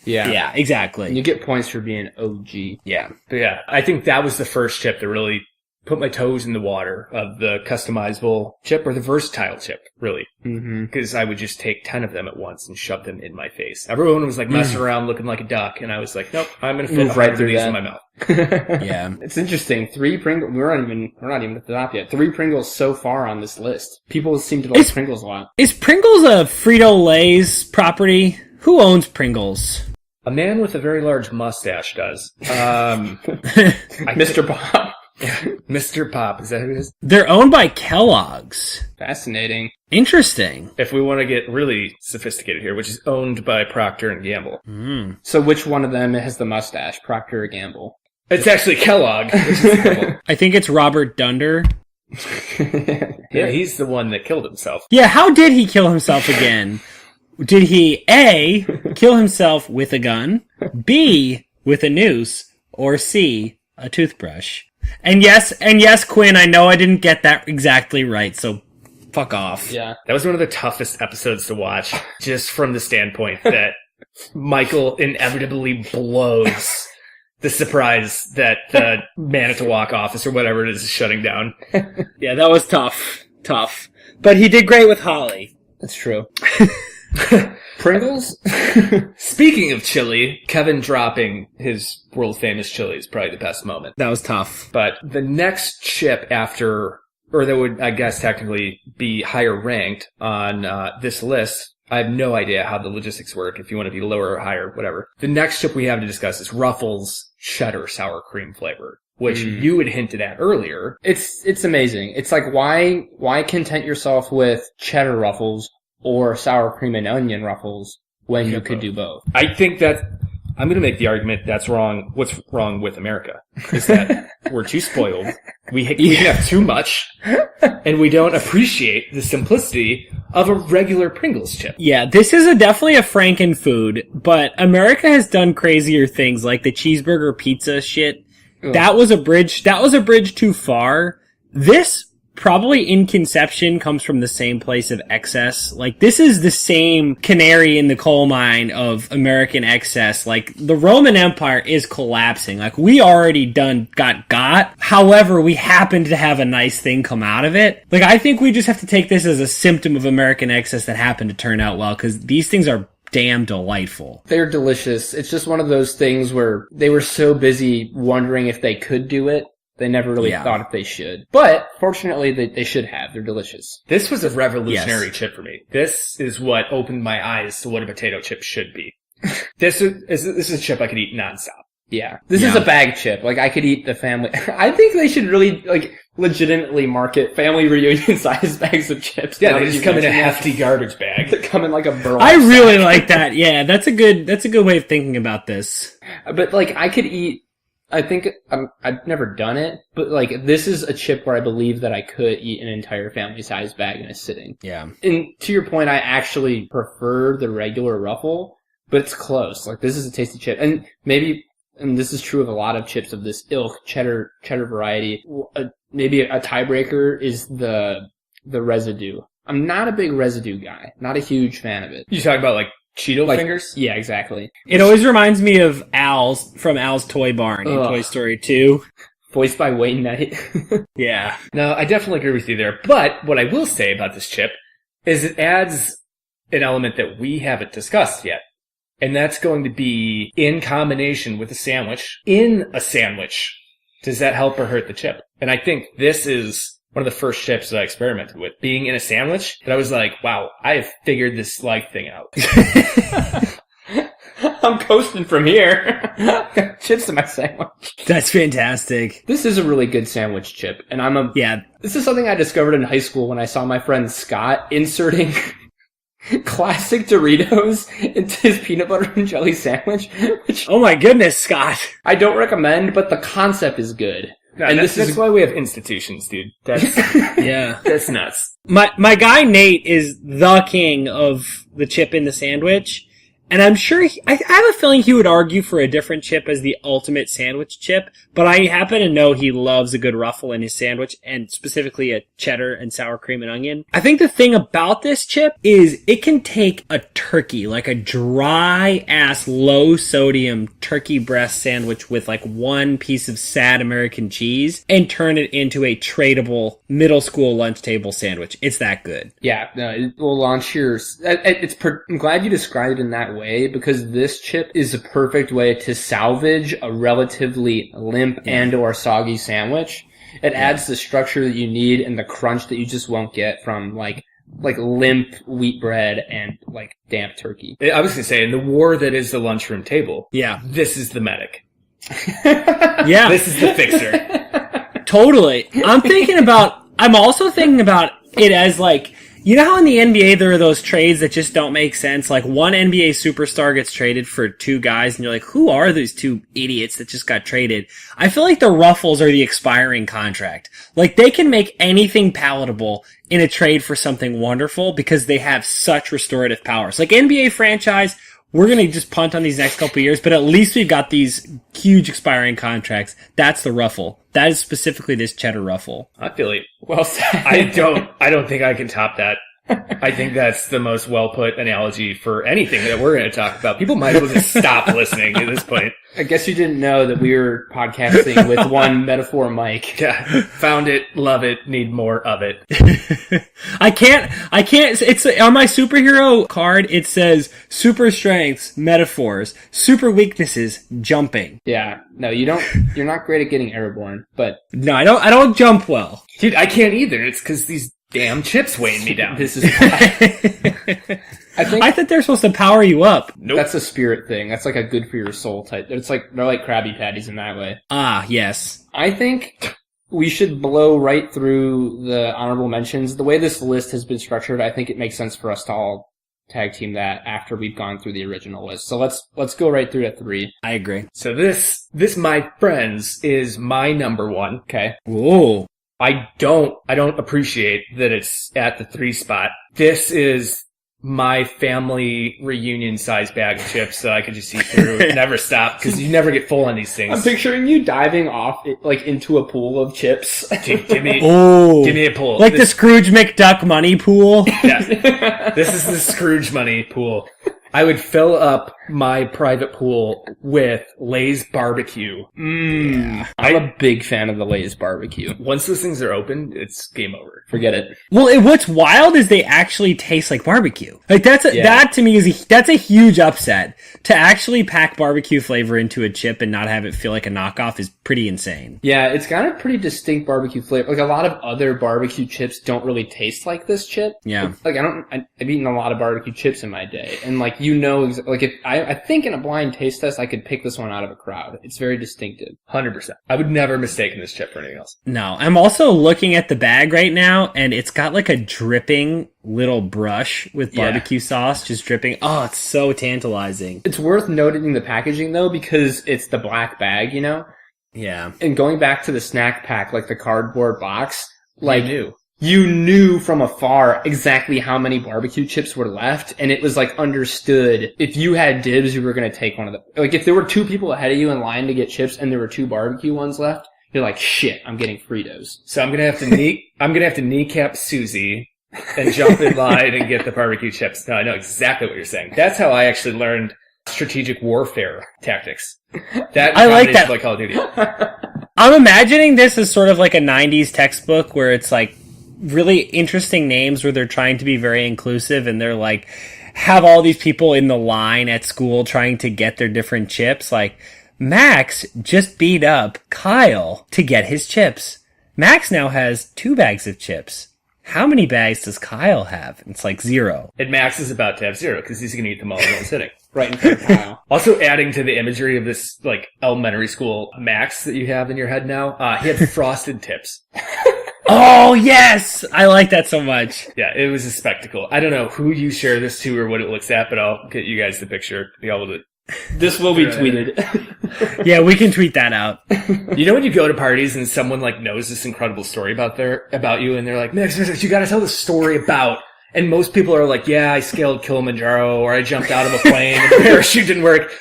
Yeah. Yeah, exactly. And you get points for being OG. Yeah. But yeah, I think that was the first chip that really put my toes in the water of the customizable chip or the versatile chip, really. Mm-hmm. Because I would just take 10 of them at once and shove them in my face. Everyone was like messing around looking like a duck, and I was like, nope, I'm going to fit Move right through these that. in my mouth. Yeah. It's interesting. 3 Pringles. We're not even at the top yet. 3 Pringles so far on this list. People seem to like Pringles a lot. Is Pringles a Frito-Lay's property? Who owns Pringles? A man with a very large mustache does. Mr. Bob. Mr. Pop, is that who it is? They're owned by Kellogg's. Fascinating. Interesting. If we want to get really sophisticated here, which is owned by Procter & Gamble. So which one of them has the mustache? Procter or Gamble? It's actually Kellogg. Which is Gamble. I think it's Robert Dunder. Yeah, he's the one that killed himself. Yeah, how did he kill himself again? Did he A, kill himself with a gun, B, with a noose, or C, a toothbrush? And yes, Quinn, I know I didn't get that exactly right, so fuck off. Yeah. That was one of the toughest episodes to watch, just from the standpoint that Michael inevitably blows the surprise that the Manitowoc office or whatever it is shutting down. Yeah, that was tough. Tough. But he did great with Holly. That's true. Pringles? Speaking of chili, Kevin dropping his world famous chili is probably the best moment. That was tough. But the next chip after, or that would, I guess, technically be higher ranked on this list. I have no idea how the logistics work, if you want to be lower or higher, whatever. The next chip we have to discuss is Ruffles cheddar sour cream flavor, which you had hinted at earlier. It's amazing. It's like, why content yourself with cheddar Ruffles or sour cream and onion Ruffles when you could do both? I think that I'm going to make the argument that's wrong. What's wrong with America is that we're too spoiled. We have too much, and we don't appreciate the simplicity of a regular Pringles chip. Yeah, this is definitely a Franken food, but America has done crazier things like the cheeseburger pizza shit. Ugh. That was a bridge too far. This probably in conception comes from the same place of excess. Like, this is the same canary in the coal mine of American excess. Like, the Roman Empire is collapsing. Like, we already got. However, we happen to have a nice thing come out of it. Like, I think we just have to take this as a symptom of American excess that happened to turn out well, because these things are damn delightful. They're delicious. It's just one of those things where they were so busy wondering if they could do it, they never really thought if they should. But, fortunately, they should have. They're delicious. This was a revolutionary chip for me. This is what opened my eyes to what a potato chip should be. This is a chip I could eat nonstop. Yeah. This is a bag chip. Like, I could eat the family. I think they should really, like, legitimately market family reunion size bags of chips. Yeah, they just come in a hefty garbage bag. They come in like a burlap I really like that. Yeah, that's a good way of thinking about this. But, like, I could eat, I think, I've never done it, but, like, this is a chip where I believe that I could eat an entire family size bag in a sitting. Yeah. And to your point, I actually prefer the regular Ruffle, but it's close. Like, this is a tasty chip. And maybe, and this is true of a lot of chips of this ilk, cheddar variety, maybe a tiebreaker is the residue. I'm not a big residue guy. Not a huge fan of it. You talking about, like, Cheeto fingers? Yeah, exactly. It always reminds me of Al's from Al's Toy Barn in Toy Story 2. Voiced by Wayne Knight. Yeah. No, I definitely agree with you there. But what I will say about this chip is it adds an element that we haven't discussed yet. And that's going to be in combination with a sandwich. In a sandwich, does that help or hurt the chip? And I think this is one of the first chips that I experimented with. Being in a sandwich, that I was like, wow, I have figured this life thing out. I'm coasting from here. Chips in my sandwich. That's fantastic. This is a really good sandwich chip. And this is something I discovered in high school when I saw my friend Scott inserting classic Doritos into his peanut butter and jelly sandwich. Which Oh my goodness, Scott. I don't recommend, but the concept is good. No, and that's why we have institutions, dude. That's Yeah. that's nuts. My guy Nate is the king of the chip in the sandwich. And I'm sure I have a feeling he would argue for a different chip as the ultimate sandwich chip, but I happen to know he loves a good Ruffle in his sandwich, and specifically a cheddar and sour cream and onion. I think the thing about this chip is it can take a turkey, like a dry ass low sodium turkey breast sandwich with like one piece of sad American cheese, and turn it into a tradable middle school lunch table sandwich. It's that good. Yeah, no, it will launch your. I'm glad you described it in that way, because this chip is a perfect way to salvage a relatively limp and or soggy sandwich. It adds the structure that you need and the crunch that you just won't get from like limp wheat bread and like damp turkey. I was going to say, in the war that is the lunchroom table, this is the medic. Yeah. This is the fixer. Totally. I'm also thinking about it as like, you know how in the NBA there are those trades that just don't make sense? Like one NBA superstar gets traded for two guys and you're like, who are those two idiots that just got traded? I feel like the Ruffles are the expiring contract. Like they can make anything palatable in a trade for something wonderful because they have such restorative powers. Like NBA franchise, we're going to just punt on these next couple of years, but at least we've got these huge expiring contracts. That's the ruffle. That is specifically this cheddar ruffle. I feel it. Well said. I don't think I can top that. I think that's the most well-put analogy for anything that we're going to talk about. People might as well just stop listening at this point. I guess you didn't know that we were podcasting with one metaphor mic. Yeah, found it, love it, need more of it. I can't, it's on my superhero card, it says super strengths, metaphors, super weaknesses, jumping. Yeah, no, you're not great at getting airborne, but. No, I don't jump well. Dude, I can't either. It's because these damn chips weighing me down. This is why. I thought they're supposed to power you up. Nope. That's a spirit thing. That's like a good for your soul type. They're like Krabby Patties in that way. Ah, yes. I think we should blow right through the honorable mentions. The way this list has been structured, I think it makes sense for us to all tag team that after we've gone through the original list. So let's go right through at 3. I agree. So this, my friends, is my number one. Okay. Whoa. I don't appreciate that it's at the 3 spot. This is my family reunion size bag of chips that I could just eat through and never stop because you never get full on these things. I'm picturing you diving off like into a pool of chips. Give me a pool. Like the Scrooge McDuck money pool. Yeah. This is the Scrooge money pool. I would fill up my private pool with Lay's barbecue. Yeah. I'm a big fan of the Lay's barbecue. Once those things are open, it's game over. Forget it. Well, what's wild is they actually taste like barbecue. Like that to me that's a huge upset. To actually pack barbecue flavor into a chip and not have it feel like a knockoff is pretty insane. Yeah, it's got a pretty distinct barbecue flavor. Like a lot of other barbecue chips don't really taste like this chip. Yeah. Like I've eaten a lot of barbecue chips in my day, and like if I think in a blind taste test I could pick this one out of a crowd. It's very distinctive. 100%. I would never mistake this chip for anything else. No, I'm also looking at the bag right now, and it's got like a dripping little brush with barbecue sauce just dripping. Oh, it's so tantalizing. It's worth noting the packaging though, because it's the black bag, you know? Yeah. And going back to the snack pack, like the cardboard box, like You knew from afar exactly how many barbecue chips were left, and it was like understood. If you had dibs, you were going to take one of them. Like if there were 2 people ahead of you in line to get chips and there were 2 barbecue ones left, you're like, shit, I'm getting Fritos. So I'm gonna have to kneecap Susie and jump in line and get the barbecue chips. No, I know exactly what you're saying. That's how I actually learned strategic warfare tactics. I like that. Like Call of Duty. I'm imagining this as sort of like a 90s textbook where it's like really interesting names where they're trying to be very inclusive and they're like have all these people in the line at school trying to get their different chips. Like Max just beat up Kyle to get his chips. Max now has 2 bags of chips. How many bags does Kyle have? It's like 0. And Max is about to have 0 because he's going to eat them all in one sitting. Right in front of Kyle. Also adding to the imagery of this like elementary school Max that you have in your head now, he had frosted tips. Oh, yes! I like that so much. Yeah, it was a spectacle. I don't know who you share this to or what it looks at, but I'll get you guys the picture. Be able to. This will be tweeted. Yeah, we can tweet that out. You know when you go to parties and someone like knows this incredible story about you and they're like, Max, you gotta tell the story about. And most people are like, yeah, I scaled Kilimanjaro or I jumped out of a plane and the parachute didn't work.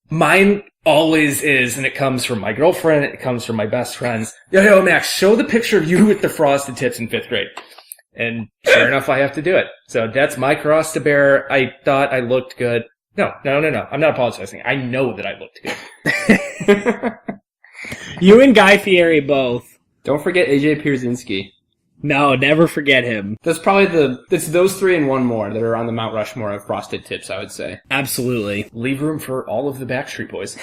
Mine always is, and it comes from my girlfriend, it comes from my best friends. Yo, Max, show the picture of you with the frosted tips in 5th grade. And sure enough, I have to do it. So that's my cross to bear. I thought I looked good. No. I'm not apologizing. I know that I looked good. You and Guy Fieri both. Don't forget AJ Pierzynski. No, never forget him. That's probably it's those 3 and 1 more that are on the Mount Rushmore of frosted tips, I would say. Absolutely. Leave room for all of the Backstreet Boys.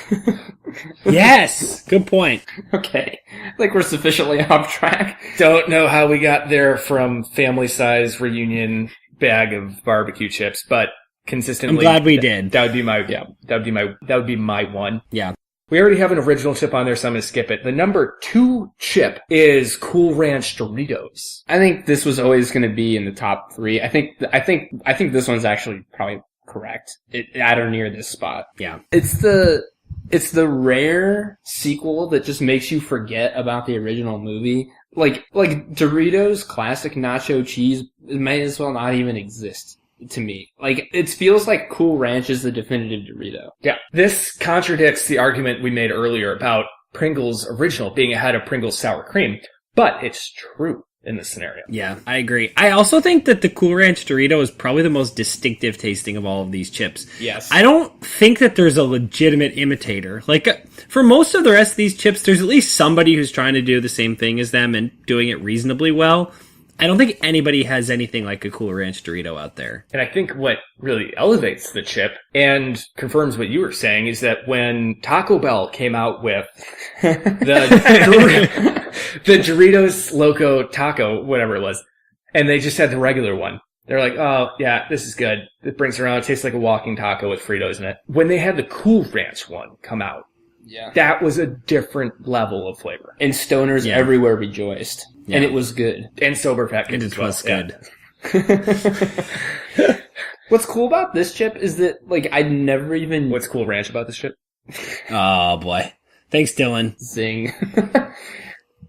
Yes! Good point. Okay. I think we're sufficiently off track. Don't know how we got there from family size reunion bag of barbecue chips, but consistently. I'm glad we did. That would be my one. Yeah. We already have an original chip on there, so I'm going to skip it. The number 2 chip is Cool Ranch Doritos. I think this was always going to be in the top 3. I think this one's actually probably correct. At or near this spot. Yeah. It's the rare sequel that just makes you forget about the original movie. Like Doritos classic nacho cheese may as well not even exist. to me. Like, it feels like Cool Ranch is the definitive Dorito. Yeah. This contradicts the argument we made earlier about Pringles Original being ahead of Pringles Sour Cream, but it's true in this scenario. Yeah, I agree. I also think that the Cool Ranch Dorito is probably the most distinctive tasting of all of these chips. Yes. I don't think that there's a legitimate imitator. Like, for most of the rest of these chips, there's at least somebody who's trying to do the same thing as them and doing it reasonably well. I don't think anybody has anything like a Cool Ranch Dorito out there. And I think what really elevates the chip and confirms what you were saying is that when Taco Bell came out with the Doritos Loco Taco, whatever it was, and they just had the regular one, they're like, oh, yeah, this is good. It brings around, it tastes like a walking taco with Fritos in it. When they had the Cool Ranch one come out, yeah, that was a different level of flavor. And stoners everywhere rejoiced. Yeah. And it was good. And sober fat kids as well. It was good. Yeah. What's cool about this chip is that, like, I'd never even... What's Cool Ranch about this chip? Oh, boy. Thanks, Dylan. Zing.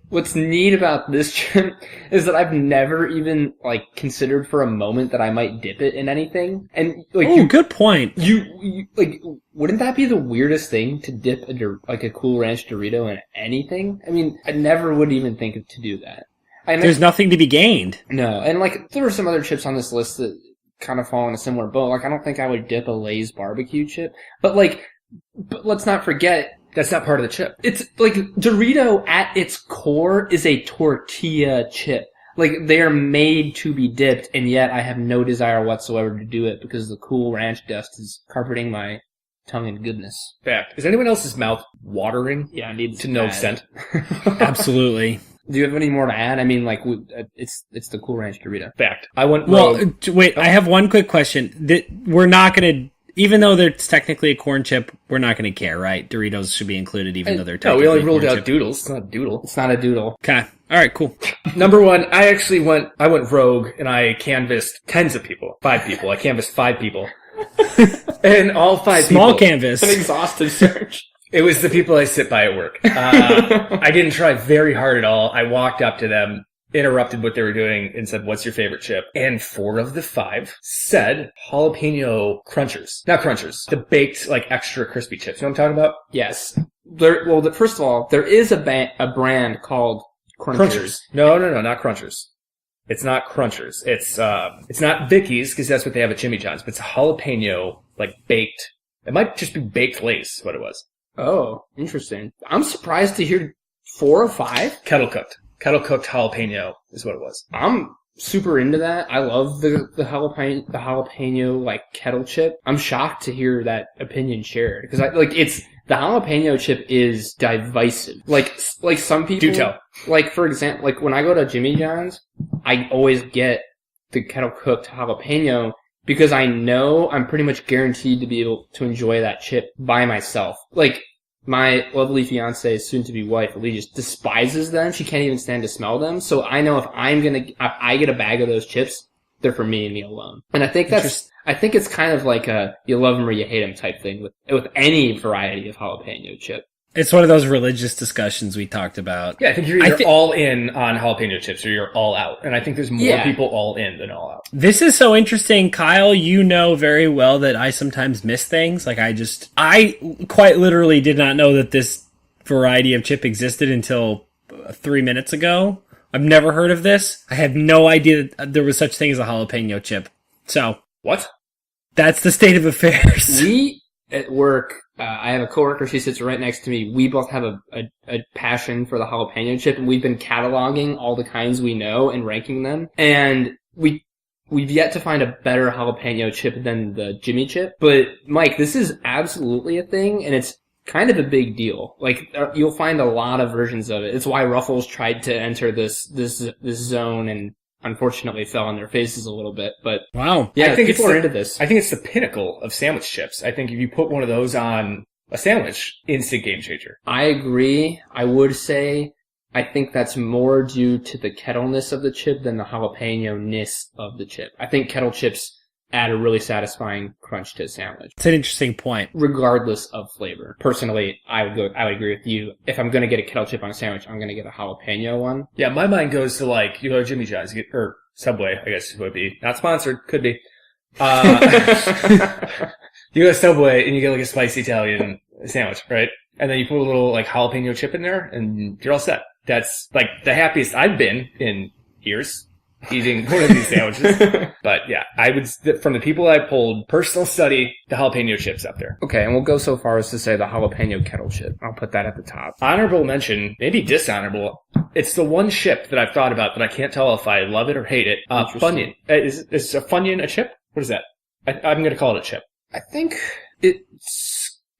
What's neat about this chip is that I've never even, like, considered for a moment that I might dip it in anything. And, like, good point. You like, wouldn't that be the weirdest thing to dip a Cool Ranch Dorito in anything? I mean, I never would even think of to do that. There's nothing to be gained. No, and, like, there were some other chips on this list that kind of fall in a similar boat. Like, I don't think I would dip a Lay's barbecue chip. But let's not forget... That's not part of the chip. It's like Dorito at its core is a tortilla chip. Like, they are made to be dipped, and yet I have no desire whatsoever to do it because the Cool Ranch dust is carpeting my tongue in goodness. Fact. Is anyone else's mouth watering? Yeah, I need to no extent. Absolutely. Do you have any more to add? I mean, like, it's the Cool Ranch Dorito. Fact. I went rogue. Wait, I have one quick question. We're not going to... Even though it's technically a corn chip, we're not going to care, right? Doritos should be included even though they're technically we only ruled out chip. Doodles. It's not a doodle. It's not a doodle. Okay. All right, cool. Number one, I went rogue and I canvassed tens of people. 5 people. I canvassed 5 people. And all 5 Small people. canvas. An exhaustive search. It was the people I sit by at work. I didn't try very hard at all. I walked up to them, interrupted what they were doing, and said, what's your favorite chip? And 4 of the 5 said jalapeno crunchers. Not crunchers. The baked, like, extra crispy chips. You know what I'm talking about? Yes. First of all, there is a brand called Crunchers. No, not Crunchers. It's not Crunchers. It's not Vicky's, because that's what they have at Jimmy John's, but it's a jalapeno, like, baked. It might just be baked Lay's, what it was. Oh, interesting. I'm surprised to hear 4 of 5. Kettle cooked jalapeno is what it was. I'm super into that. I love the jalapeno like kettle chip. I'm shocked to hear that opinion shared because the jalapeno chip is divisive. Like some people do tell. Like, for example, like when I go to Jimmy John's, I always get the kettle cooked jalapeno because I know I'm pretty much guaranteed to be able to enjoy that chip by myself. Like, my lovely fiance, soon-to-be wife, Lee, just despises them. She can't even stand to smell them. So I know if I get a bag of those chips, they're for me and me alone. And I think it's kind of like a you love them or you hate them type thing with any variety of jalapeno chip. It's one of those religious discussions we talked about. Yeah, I think you're either all in on jalapeno chips or you're all out. And I think there's more people all in than all out. This is so interesting. Kyle, you know very well that I sometimes miss things. Like, I quite literally did not know that this variety of chip existed until 3 minutes ago. I've never heard of this. I had no idea that there was such thing as a jalapeno chip. So. What? That's the state of affairs. We, at work... I have a coworker, she sits right next to me. We both have a passion for the jalapeno chip, and we've been cataloging all the kinds we know and ranking them. And we've yet to find a better jalapeno chip than the Jimmy chip. But, Mike, this is absolutely a thing, and it's kind of a big deal. Like, you'll find a lot of versions of it. It's why Ruffles tried to enter this zone and unfortunately fell on their faces a little bit, but wow. Yeah, I think people are into this. I think it's the pinnacle of sandwich chips. I think if you put one of those on a sandwich, instant game changer. I agree. I would say I think that's more due to the kettleness of the chip than the jalapeno-ness of the chip. I think kettle chips add a really satisfying crunch to a sandwich. It's an interesting point. Regardless of flavor. Personally, I would agree with you. If I'm going to get a kettle chip on a sandwich, I'm going to get a jalapeno one. Yeah, my mind goes to, like, you go to Jimmy John's, or Subway, I guess it would be. Not sponsored, could be. You go to Subway and you get like a spicy Italian sandwich, right? And then you put a little like jalapeno chip in there and you're all set. That's like the happiest I've been in years eating one of these sandwiches. But yeah, I would, from the people I pulled, personal study, the jalapeno chips up there. Okay, and we'll go so far as to say the jalapeno kettle chip. I'll put that at the top. Honorable mention, maybe dishonorable. It's the one chip that I've thought about that I can't tell if I love it or hate it. Funyun. Is a Funyun a chip? What is that? I'm going to call it a chip. I think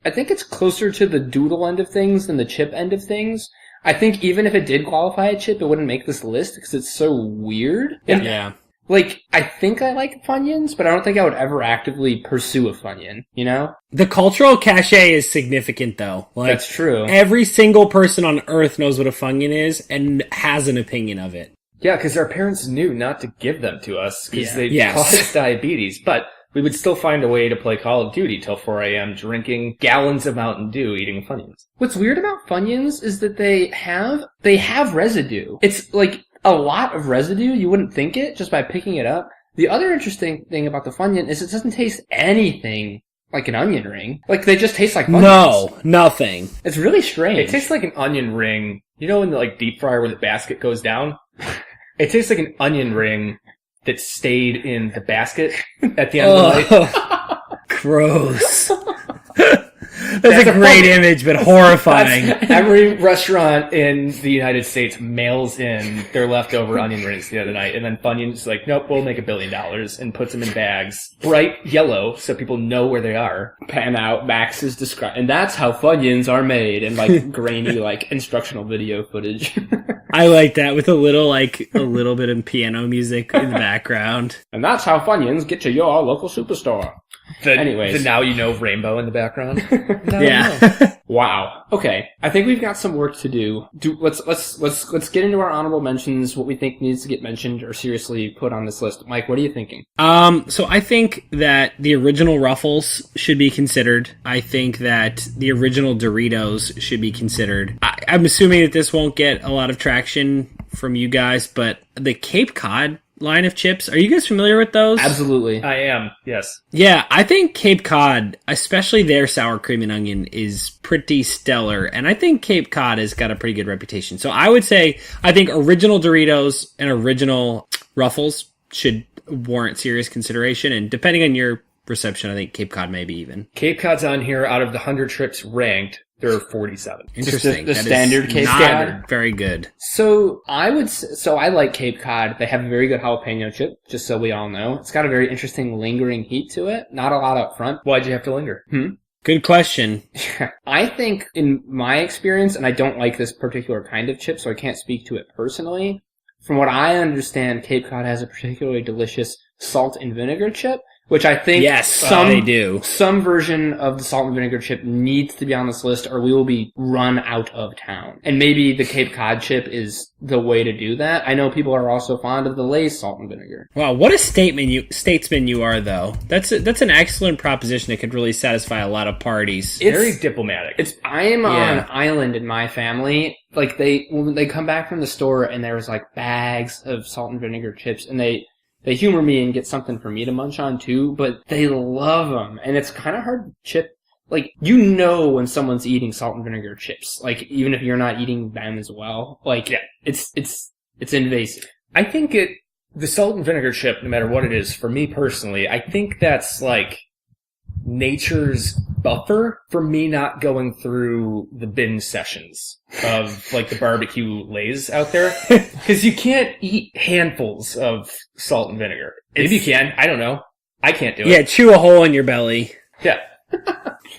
it's closer to the doodle end of things than the chip end of things. I think even if it did qualify a chip, it wouldn't make this list because it's so weird. Yeah. Like, I think I like Funyuns, but I don't think I would ever actively pursue a Funyun, you know? The cultural cachet is significant, though. Like, that's true. Every single person on Earth knows what a Funyun is and has an opinion of it. Yeah, because our parents knew not to give them to us because they caused diabetes, but we would still find a way to play Call of Duty till 4 a.m. drinking gallons of Mountain Dew, eating Funyuns. What's weird about Funyuns is that they have residue. It's like a lot of residue. You wouldn't think it just by picking it up. The other interesting thing about the Funyun is it doesn't taste anything like an onion ring. Like, they just taste like Funyuns. No, nothing. It's really strange. It tastes like an onion ring. You know in the like deep fryer where the basket goes down? It tastes like an onion ring that stayed in the basket at the end of the night. Gross. That's a great image, but horrifying. Every restaurant in the United States mails in their leftover onion rings the other night, and then Funyun's like, nope, we'll make $1 billion, and puts them in bags. Bright yellow, so people know where they are. Pan out, Max is described, and that's how Funyuns are made, and like grainy, like instructional video footage. I like that with a little bit of piano music in the background. And that's how Funyuns get to your local superstore. The now you know rainbow in the background. Yeah. Wow. Okay. I think we've got some work to do. Let's get into our honorable mentions, what we think needs to get mentioned or seriously put on this list. Mike, what are you thinking? So I think that the original Ruffles should be considered. I think that the original Doritos should be considered. I'm assuming that this won't get a lot of traction from you guys, but the Cape Cod line of chips, are you guys familiar with those? Absolutely. I am, yes. Yeah, I think Cape Cod, especially their sour cream and onion, is pretty stellar, and I think Cape Cod has got a pretty good reputation. So I would say, I think original Doritos and original Ruffles should warrant serious consideration, and depending on your reception, I think Cape Cod may be even. Cape Cod's on here out of the 100 trips ranked. There are 47. Interesting. The standard Cape Cod. Very good. So I like Cape Cod. They have a very good jalapeno chip, just so we all know. It's got a very interesting lingering heat to it. Not a lot up front. Why'd you have to linger? Good question. I think in my experience, and I don't like this particular kind of chip, so I can't speak to it personally. From what I understand, Cape Cod has a particularly delicious salt and vinegar chip, which I think they do. Some version of the salt and vinegar chip needs to be on this list or we will be run out of town. And maybe the Cape Cod chip is the way to do that. I know people are also fond of the Lay's salt and vinegar. Wow, what a statesman you are, though. That's an excellent proposition that could really satisfy a lot of parties. It's very diplomatic. I am on an island in my family. Like, when they come back from the store and there's like bags of salt and vinegar chips and they humor me and get something for me to munch on too, but they love them. And it's kind of hard to chip. Like, you know when someone's eating salt and vinegar chips. Like, even if you're not eating them as well. Like, yeah, it's invasive. I think the salt and vinegar chip, no matter what it is, for me personally, I think that's like nature's buffer for me not going through the binge sessions of like the barbecue Lays out there. Because you can't eat handfuls of salt and vinegar. Maybe you can. I don't know. I can't do it. Yeah, chew a hole in your belly. Yeah.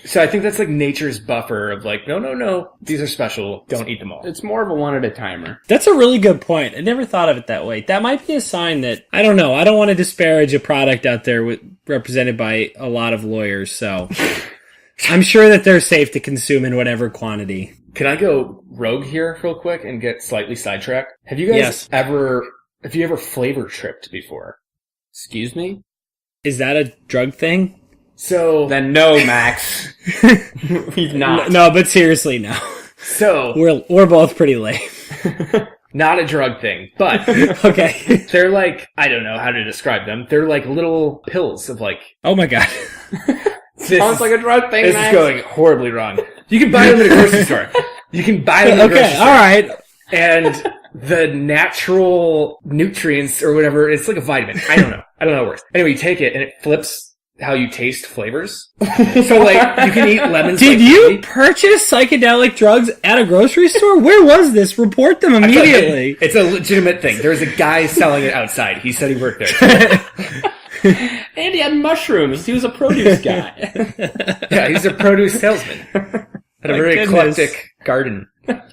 So I think that's like nature's buffer of like, no, these are special. Don't eat them all. It's more of a one at a timer. That's a really good point. I never thought of it that way. That might be a sign that, I don't know, I don't want to disparage a product out there represented by a lot of lawyers, so I'm sure that they're safe to consume in whatever quantity. Can I go rogue here real quick and get slightly sidetracked? Have you guys ever flavor tripped before? Excuse me? Is that a drug thing? So then no, Max. We've not. No, but seriously, no. So we're both pretty lame. Not a drug thing, but Okay. they're like, I don't know how to describe them. They're like little pills of like, Oh my god. Sounds like a drug thing, this is Max. going horribly wrong. You can buy them at a grocery store. You can buy them at a grocery Okay, store. alright. And the natural nutrients or whatever, it's like a vitamin. I don't know how it works. Anyway, you take it and it flips how you taste flavors. So like, you can eat lemons. Did like you candy. purchase psychedelic drugs at a grocery store? Where was this? Report them immediately. It's a legitimate thing. There's a guy selling it outside. He said he worked there. And he had mushrooms. He was a produce guy. Yeah, he's a produce salesman. Had a My very goodness. eclectic garden.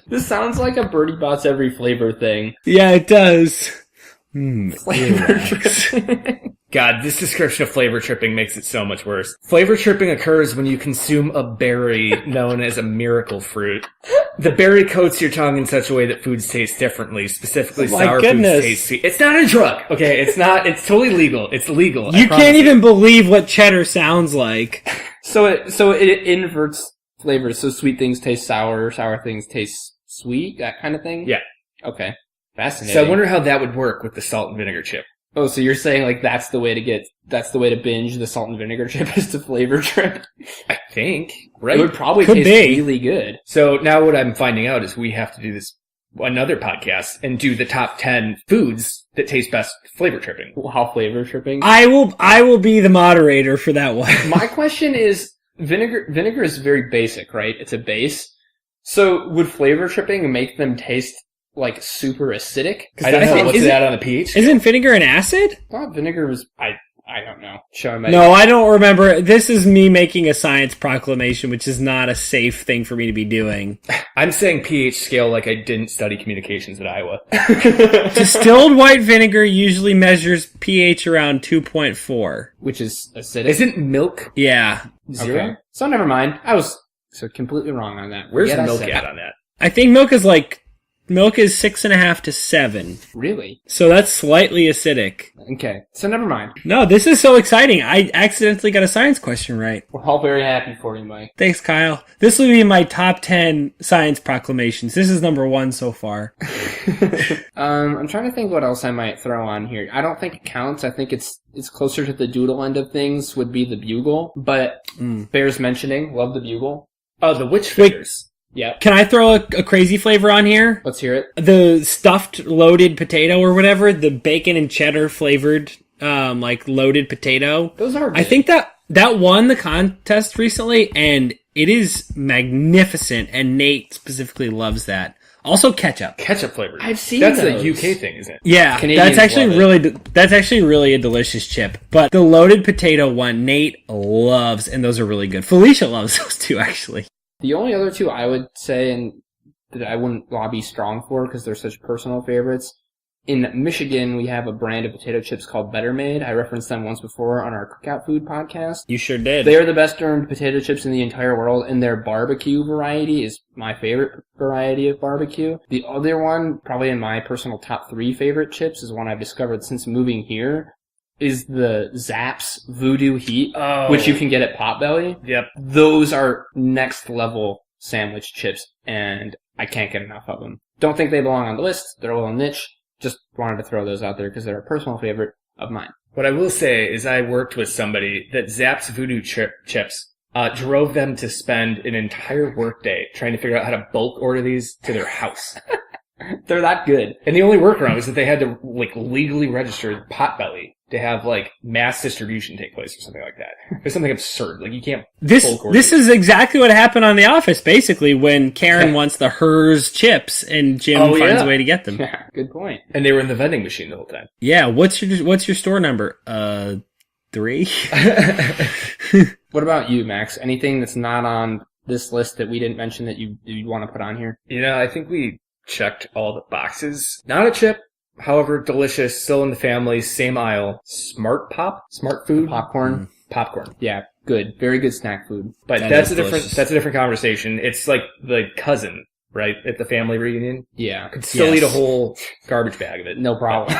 This sounds like a Birdie Bots every flavor thing. Yeah, it does. Flavor tripping. God, this description of flavor tripping makes it so much worse. Flavor tripping occurs when you consume a berry known as a miracle fruit. The berry coats your tongue in such a way that foods taste differently, specifically My sour goodness. foods taste sweet. It's not a drug, okay? It's not, it's totally legal. It's legal. You can't even believe what cheddar sounds like. So it inverts flavors. So sweet things taste sour, sour things taste sweet, that kind of thing? Yeah. Okay. Fascinating. So I wonder how that would work with the salt and vinegar chip. Oh, so you're saying like that's the way to binge the salt and vinegar chip is to flavor trip? I think, It right? would probably Could taste be. really good. So now what I'm finding out is we have to do this another podcast and do the top 10 foods that taste best flavor tripping. How flavor tripping? I will be the moderator for that one. My question is, vinegar is very basic, right? It's a base. So would flavor tripping make them taste like super acidic? I don't know. think- What's isn't- that on the pH? Isn't vinegar an acid? I thought vinegar was, I don't know. Show me. No, I don't remember. This is me making a science proclamation, which is not a safe thing for me to be doing. I'm saying pH scale like I didn't study communications at Iowa. Distilled white vinegar usually measures pH around 2.4. Which is acidic. Isn't milk Yeah. Zero? Okay. So never mind. I was completely wrong on that. Where's Forget I milk said at that. Oh. on that? I think milk is 6.5 to 7. Really? So that's slightly acidic. Okay. So never mind. No, this is so exciting. I accidentally got a science question right. We're all very happy for you, Mike. Thanks, Kyle. This will be my top 10 science proclamations. This is number 1 so far. I'm trying to think what else I might throw on here. I don't think it counts. I think it's closer to the doodle end of things would be the bugle, but bears mentioning. Love the bugle. Oh, the witch Wait. fingers. Yeah. Can I throw a crazy flavor on here? Let's hear it. The stuffed loaded potato or whatever, the bacon and cheddar flavored, loaded potato. Those are good. I think that won the contest recently, and it is magnificent, and Nate specifically loves that. Also ketchup. Ketchup flavored. I've seen That's those. a UK thing, isn't it? Yeah, Canadians that's actually love that's actually really a delicious chip. But the loaded potato one, Nate loves, and those are really good. Felicia loves those too, actually. The only other two I would say, and that I wouldn't lobby strong for because they're such personal favorites. In Michigan, we have a brand of potato chips called Better Made. I referenced them once before on our Cookout Food podcast. You sure did. They are the best earned potato chips in the entire world, and their barbecue variety is my favorite variety of barbecue. The other one, probably in my personal top 3 favorite chips, is one I've discovered since moving here, is the Zapp's Voodoo Heat, which you can get at Potbelly. Yep. Those are next level sandwich chips, and I can't get enough of them. Don't think they belong on the list. They're a little niche. Just wanted to throw those out there because they're a personal favorite of mine. What I will say is I worked with somebody that Zapp's Voodoo chips drove them to spend an entire workday trying to figure out how to bulk order these to their house. They're that good. And the only workaround was that they had to legally register Potbelly to have mass distribution take place or something like that. It's something absurd. You can't bulk order. This is exactly what happened on The Office, basically, when Karen wants the hers chips and Jim finds a way to get them. Yeah, good point. And they were in the vending machine the whole time. Yeah, what's your store number? 3? What about you, Max? Anything that's not on this list that we didn't mention that you want to put on here? I think we checked all the boxes. Not a chip. However, delicious, still in the family, same aisle. Smart food, Popcorn? popcorn. Yeah, good. Very good snack food. But That that's is a delicious. different conversation. It's like the cousin, right, at the family reunion. Yeah. Could still Yes. eat a whole garbage bag of it. No problem.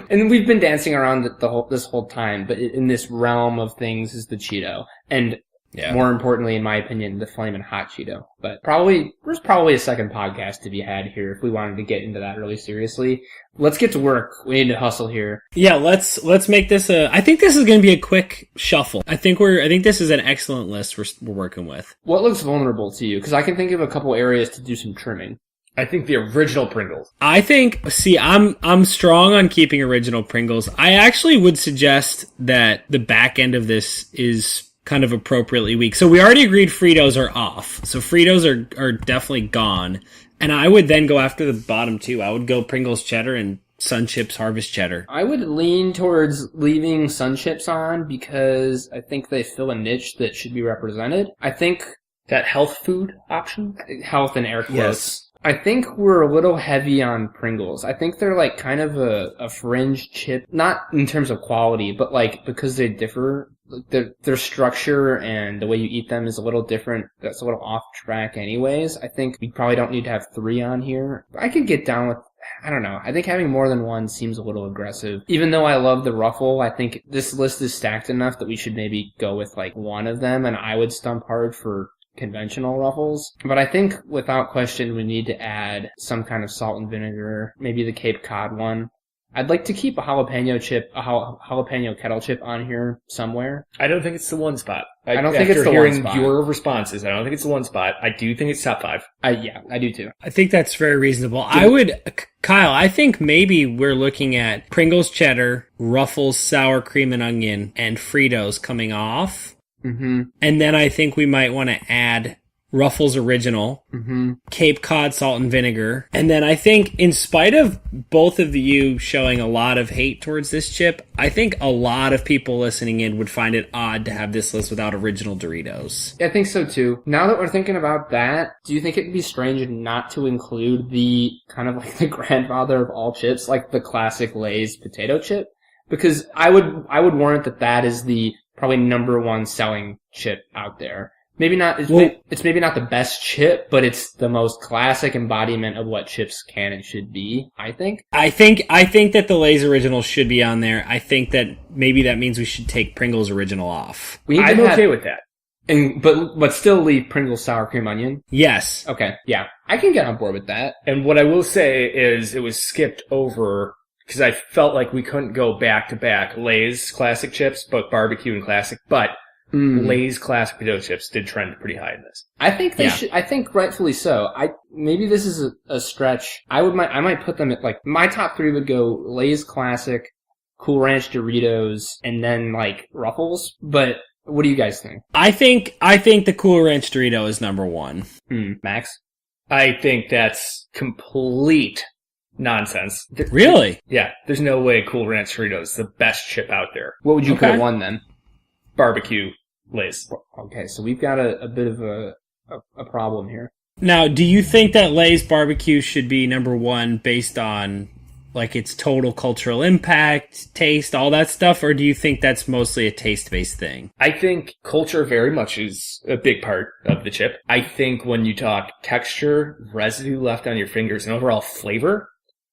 And we've been dancing around this whole time, but in this realm of things is the Cheeto. And Yeah. More importantly, in my opinion, the Flamin' Hot Cheeto. But there's probably a second podcast to be had here if we wanted to get into that really seriously. Let's get to work. We need to hustle here. Yeah, let's make this I think this is going to be a quick shuffle. I think this is an excellent list we're working with. What looks vulnerable to you? Because I can think of a couple areas to do some trimming. I think the original Pringles. I think, I'm strong on keeping original Pringles. I actually would suggest that the back end of this is kind of appropriately weak. So we already agreed Fritos are off. So Fritos are definitely gone. And I would then go after the bottom two. I would go Pringles Cheddar and Sun Chips Harvest Cheddar. I would lean towards leaving Sun Chips on because I think they fill a niche that should be represented. I think that health food option? Health in air quotes. Yes. I think we're a little heavy on Pringles. I think they're like kind of a fringe chip, not in terms of quality, but like because they differ, their structure and the way you eat them is a little different. That's a little off track anyways. I think we probably don't need to have 3 on here. I could get down with, I don't know. I think having more than 1 seems a little aggressive. Even though I love the Ruffle, I think this list is stacked enough that we should maybe go with like 1 of them, and I would stump hard for conventional Ruffles. But I think without question we need to add some kind of salt and vinegar, maybe the Cape Cod one. I'd like to keep a jalapeno kettle chip on here somewhere. I don't think it's the one spot. I don't think it's the one spot. After hearing your responses, I don't think it's the one spot. I do think it's top 5. Yeah, I do too. I think that's very reasonable. Kyle, I think maybe we're looking at Pringles Cheddar, Ruffles Sour Cream and Onion, and Fritos coming off. Mm-hmm. And then I think we might want to add Ruffles Original, Cape Cod Salt and Vinegar. And then I think in spite of both of you showing a lot of hate towards this chip, I think a lot of people listening in would find it odd to have this list without original Doritos. I think so too. Now that we're thinking about that, do you think it'd be strange not to include the kind of like the grandfather of all chips, like the classic Lay's potato chip? Because I would warrant that is the probably number 1 selling chip out there. Maybe not. It's maybe not the best chip, but it's the most classic embodiment of what chips can and should be. I think. I think that the Lay's Original should be on there. I think that maybe that means we should take Pringles Original off. I'm okay with that. But still leave Pringles Sour Cream Onion. Yes. Okay. Yeah, I can get on board with that. And what I will say is it was skipped over because I felt like we couldn't go back to back Lay's classic chips, both barbecue and classic, but Lay's classic potato chips did trend pretty high in this. I think they should. I think rightfully so. Maybe this is a stretch. I might put them at like my top 3 would go Lay's classic, Cool Ranch Doritos, and then like Ruffles. But what do you guys think? I think the Cool Ranch Dorito is number 1. Max? I think that's complete nonsense. Really? Yeah. There's no way Cool Ranch Doritos is the best chip out there. What would you put at 1 then? Barbecue Lay's. Okay, so we've got a bit of a problem here. Now, do you think that Lay's barbecue should be number 1 based on like its total cultural impact, taste, all that stuff, or do you think that's mostly a taste-based thing? I think culture very much is a big part of the chip. I think when you talk texture, residue left on your fingers, and overall flavor,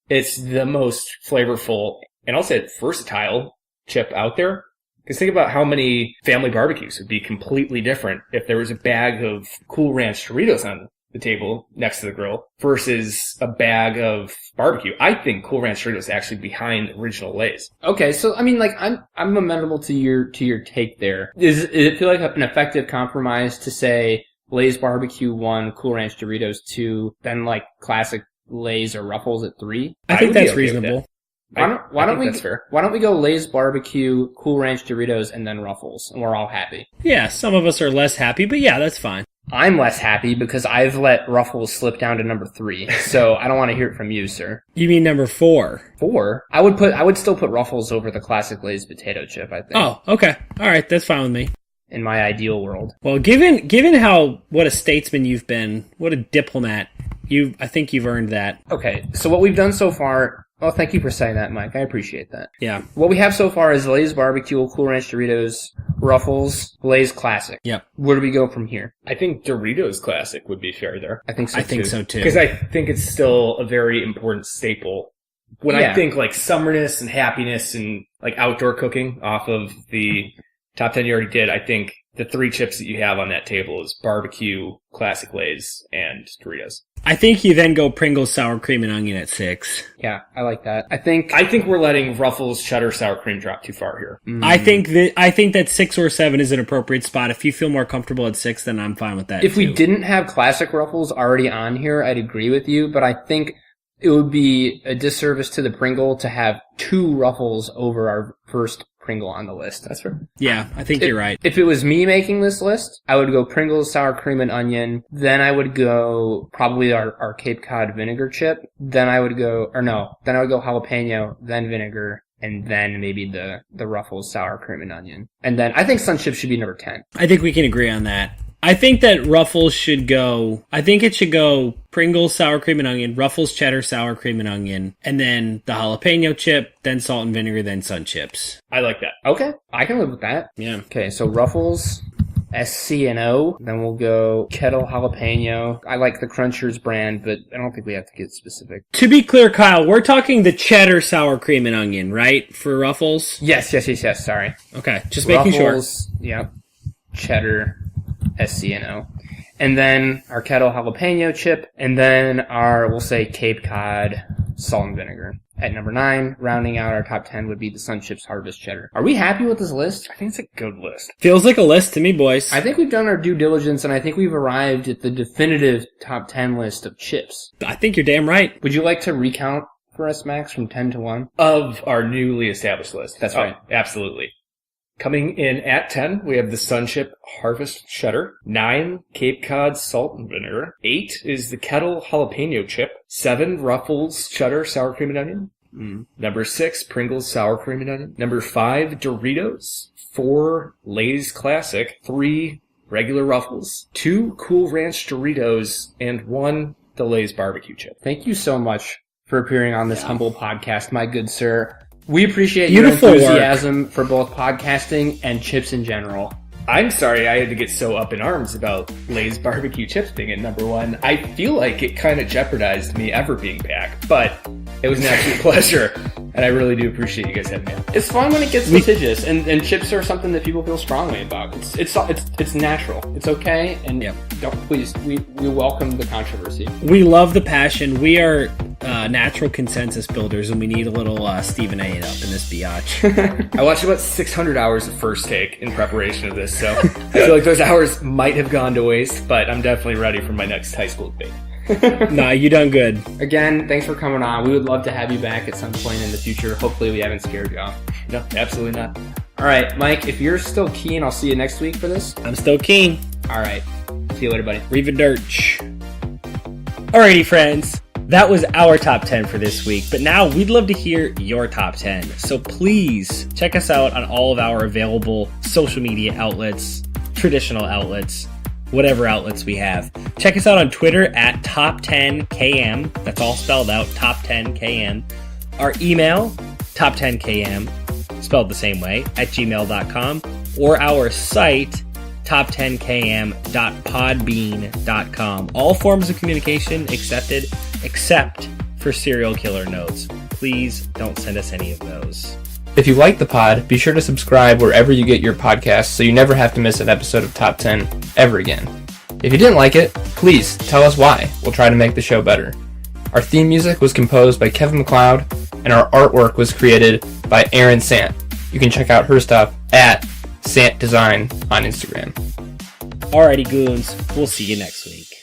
it's the most flavorful and I'll say versatile chip out there. Because think about how many family barbecues would be completely different if there was a bag of Cool Ranch Doritos on the table next to the grill versus a bag of barbecue. I think Cool Ranch Doritos is actually behind original Lay's. Okay, so I mean, like I'm amenable to your take there. Does it feel like an effective compromise to say Lay's barbecue 1, Cool Ranch Doritos 2, then like classic Lay's or Ruffles at 3? I think that's reasonable. Why don't we go Lay's barbecue, Cool Ranch Doritos, and then Ruffles, and we're all happy? Yeah, some of us are less happy, but yeah, that's fine. I'm less happy because I've let Ruffles slip down to number 3, so I don't want to hear it from you, sir. You mean number 4? 4? I would still put Ruffles over the classic Lay's potato chip, I think. Oh, okay. All right, that's fine with me. In my ideal world. Well, given what a statesman you've been, what a diplomat, I think you've earned that. Okay, so what we've done so far. Well, thank you for saying that, Mike. I appreciate that. Yeah. What we have so far is Lay's barbecue, Cool Ranch Doritos, Ruffles, Lay's classic. Yep. Where do we go from here? I think Doritos classic would be fair there. I think so too. Because I think it's still a very important staple. When I think like summerness and happiness and like outdoor cooking off of the top 10 you already did, I think the 3 chips that you have on that table is barbecue, classic Lay's, and Doritos. I think you then go Pringles sour cream and onion at 6. Yeah, I like that. I think we're letting Ruffles cheddar sour cream drop too far here. I think that 6 or 7 is an appropriate spot. If you feel more comfortable at 6, then I'm fine with that. If we didn't have classic Ruffles already on here, I'd agree with you, but I think it would be a disservice to the Pringle to have 2 Ruffles over our first Pringle on the list. That's fair. Yeah, I think you're right. If it was me making this list, I would go Pringles, sour cream, and onion. Then I would go probably our Cape Cod vinegar chip. Then I would go jalapeno, then vinegar, and then maybe the Ruffles sour cream and onion. And then I think Sun Chips should be number 10. I think we can agree on that. I think that Ruffles should go, I think it should go Pringles, sour cream and onion, Ruffles, cheddar, sour cream and onion, and then the jalapeno chip, then salt and vinegar, then Sun Chips. I like that. Okay, I can live with that. Yeah. Okay, so Ruffles, SC&O, then we'll go Kettle Jalapeno. I like the Crunchers brand, but I don't think we have to get specific. To be clear, Kyle, we're talking the cheddar, sour cream and onion, right? For Ruffles? Yes, sorry. Okay, just making sure. Ruffles, yep. Cheddar, SC&O. And then our Kettle Jalapeno chip, and then we'll say Cape Cod salt and vinegar. At number 9, rounding out our top 10 would be the Sun Chips Harvest Cheddar. Are we happy with this list? I think it's a good list. Feels like a list to me, boys. I think we've done our due diligence, and I think we've arrived at the definitive top 10 list of chips. I think you're damn right. Would you like to recount for us, Max, from 10 to 1? Of our newly established list. That's right. Absolutely. Coming in at 10, we have the Sun Chip Harvest Cheddar. 9, Cape Cod Salt and Vinegar. 8 is the Kettle Jalapeno Chip. 7, Ruffles Cheddar Sour Cream and Onion. Number 6, Pringles Sour Cream and Onion. Number 5, Doritos. 4, Lay's Classic. 3, regular Ruffles. 2, Cool Ranch Doritos. And 1, the Lay's Barbecue Chip. Thank you so much for appearing on this humble podcast, my good sir. We appreciate Beautiful your enthusiasm for both podcasting and chips in general. I'm sorry I had to get so up in arms about Lay's barbecue chips being at number 1. I feel like it kind of jeopardized me ever being back, but it was an absolute pleasure, and I really do appreciate you guys having me on. It's fun when it gets litigious, and chips are something that people feel strongly about. It's natural. It's okay, and please, we welcome the controversy. We love the passion. We are natural consensus builders, and we need a little Stephen A. it up in this biatch. I watched about 600 hours of First Take in preparation of this, so I feel like those hours might have gone to waste, but I'm definitely ready for my next high school debate. Nah, you done good. Again, thanks for coming on. We would love to have you back at some point in the future. Hopefully we haven't scared you off. No, absolutely not. All right, Mike, if you're still keen, I'll see you next week for this. I'm still keen. All right. See you later, buddy. Arrivederci. Alrighty, friends. That was our top 10 for this week, but now we'd love to hear your top 10. So please check us out on all of our available social media outlets, traditional outlets, whatever outlets we have. Check us out on Twitter at top10km. That's all spelled out, top10km. Our email, top10km, spelled the same way, at gmail.com. Or our site, top10km.podbean.com. All forms of communication accepted, except for serial killer notes. Please don't send us any of those. If you like the pod, be sure to subscribe wherever you get your podcasts so you never have to miss an episode of Top 10 ever again. If you didn't like it, please tell us why. We'll try to make the show better. Our theme music was composed by Kevin MacLeod, and our artwork was created by Erin Sant. You can check out her stuff at Sant Design on Instagram. Alrighty, goons. We'll see you next week.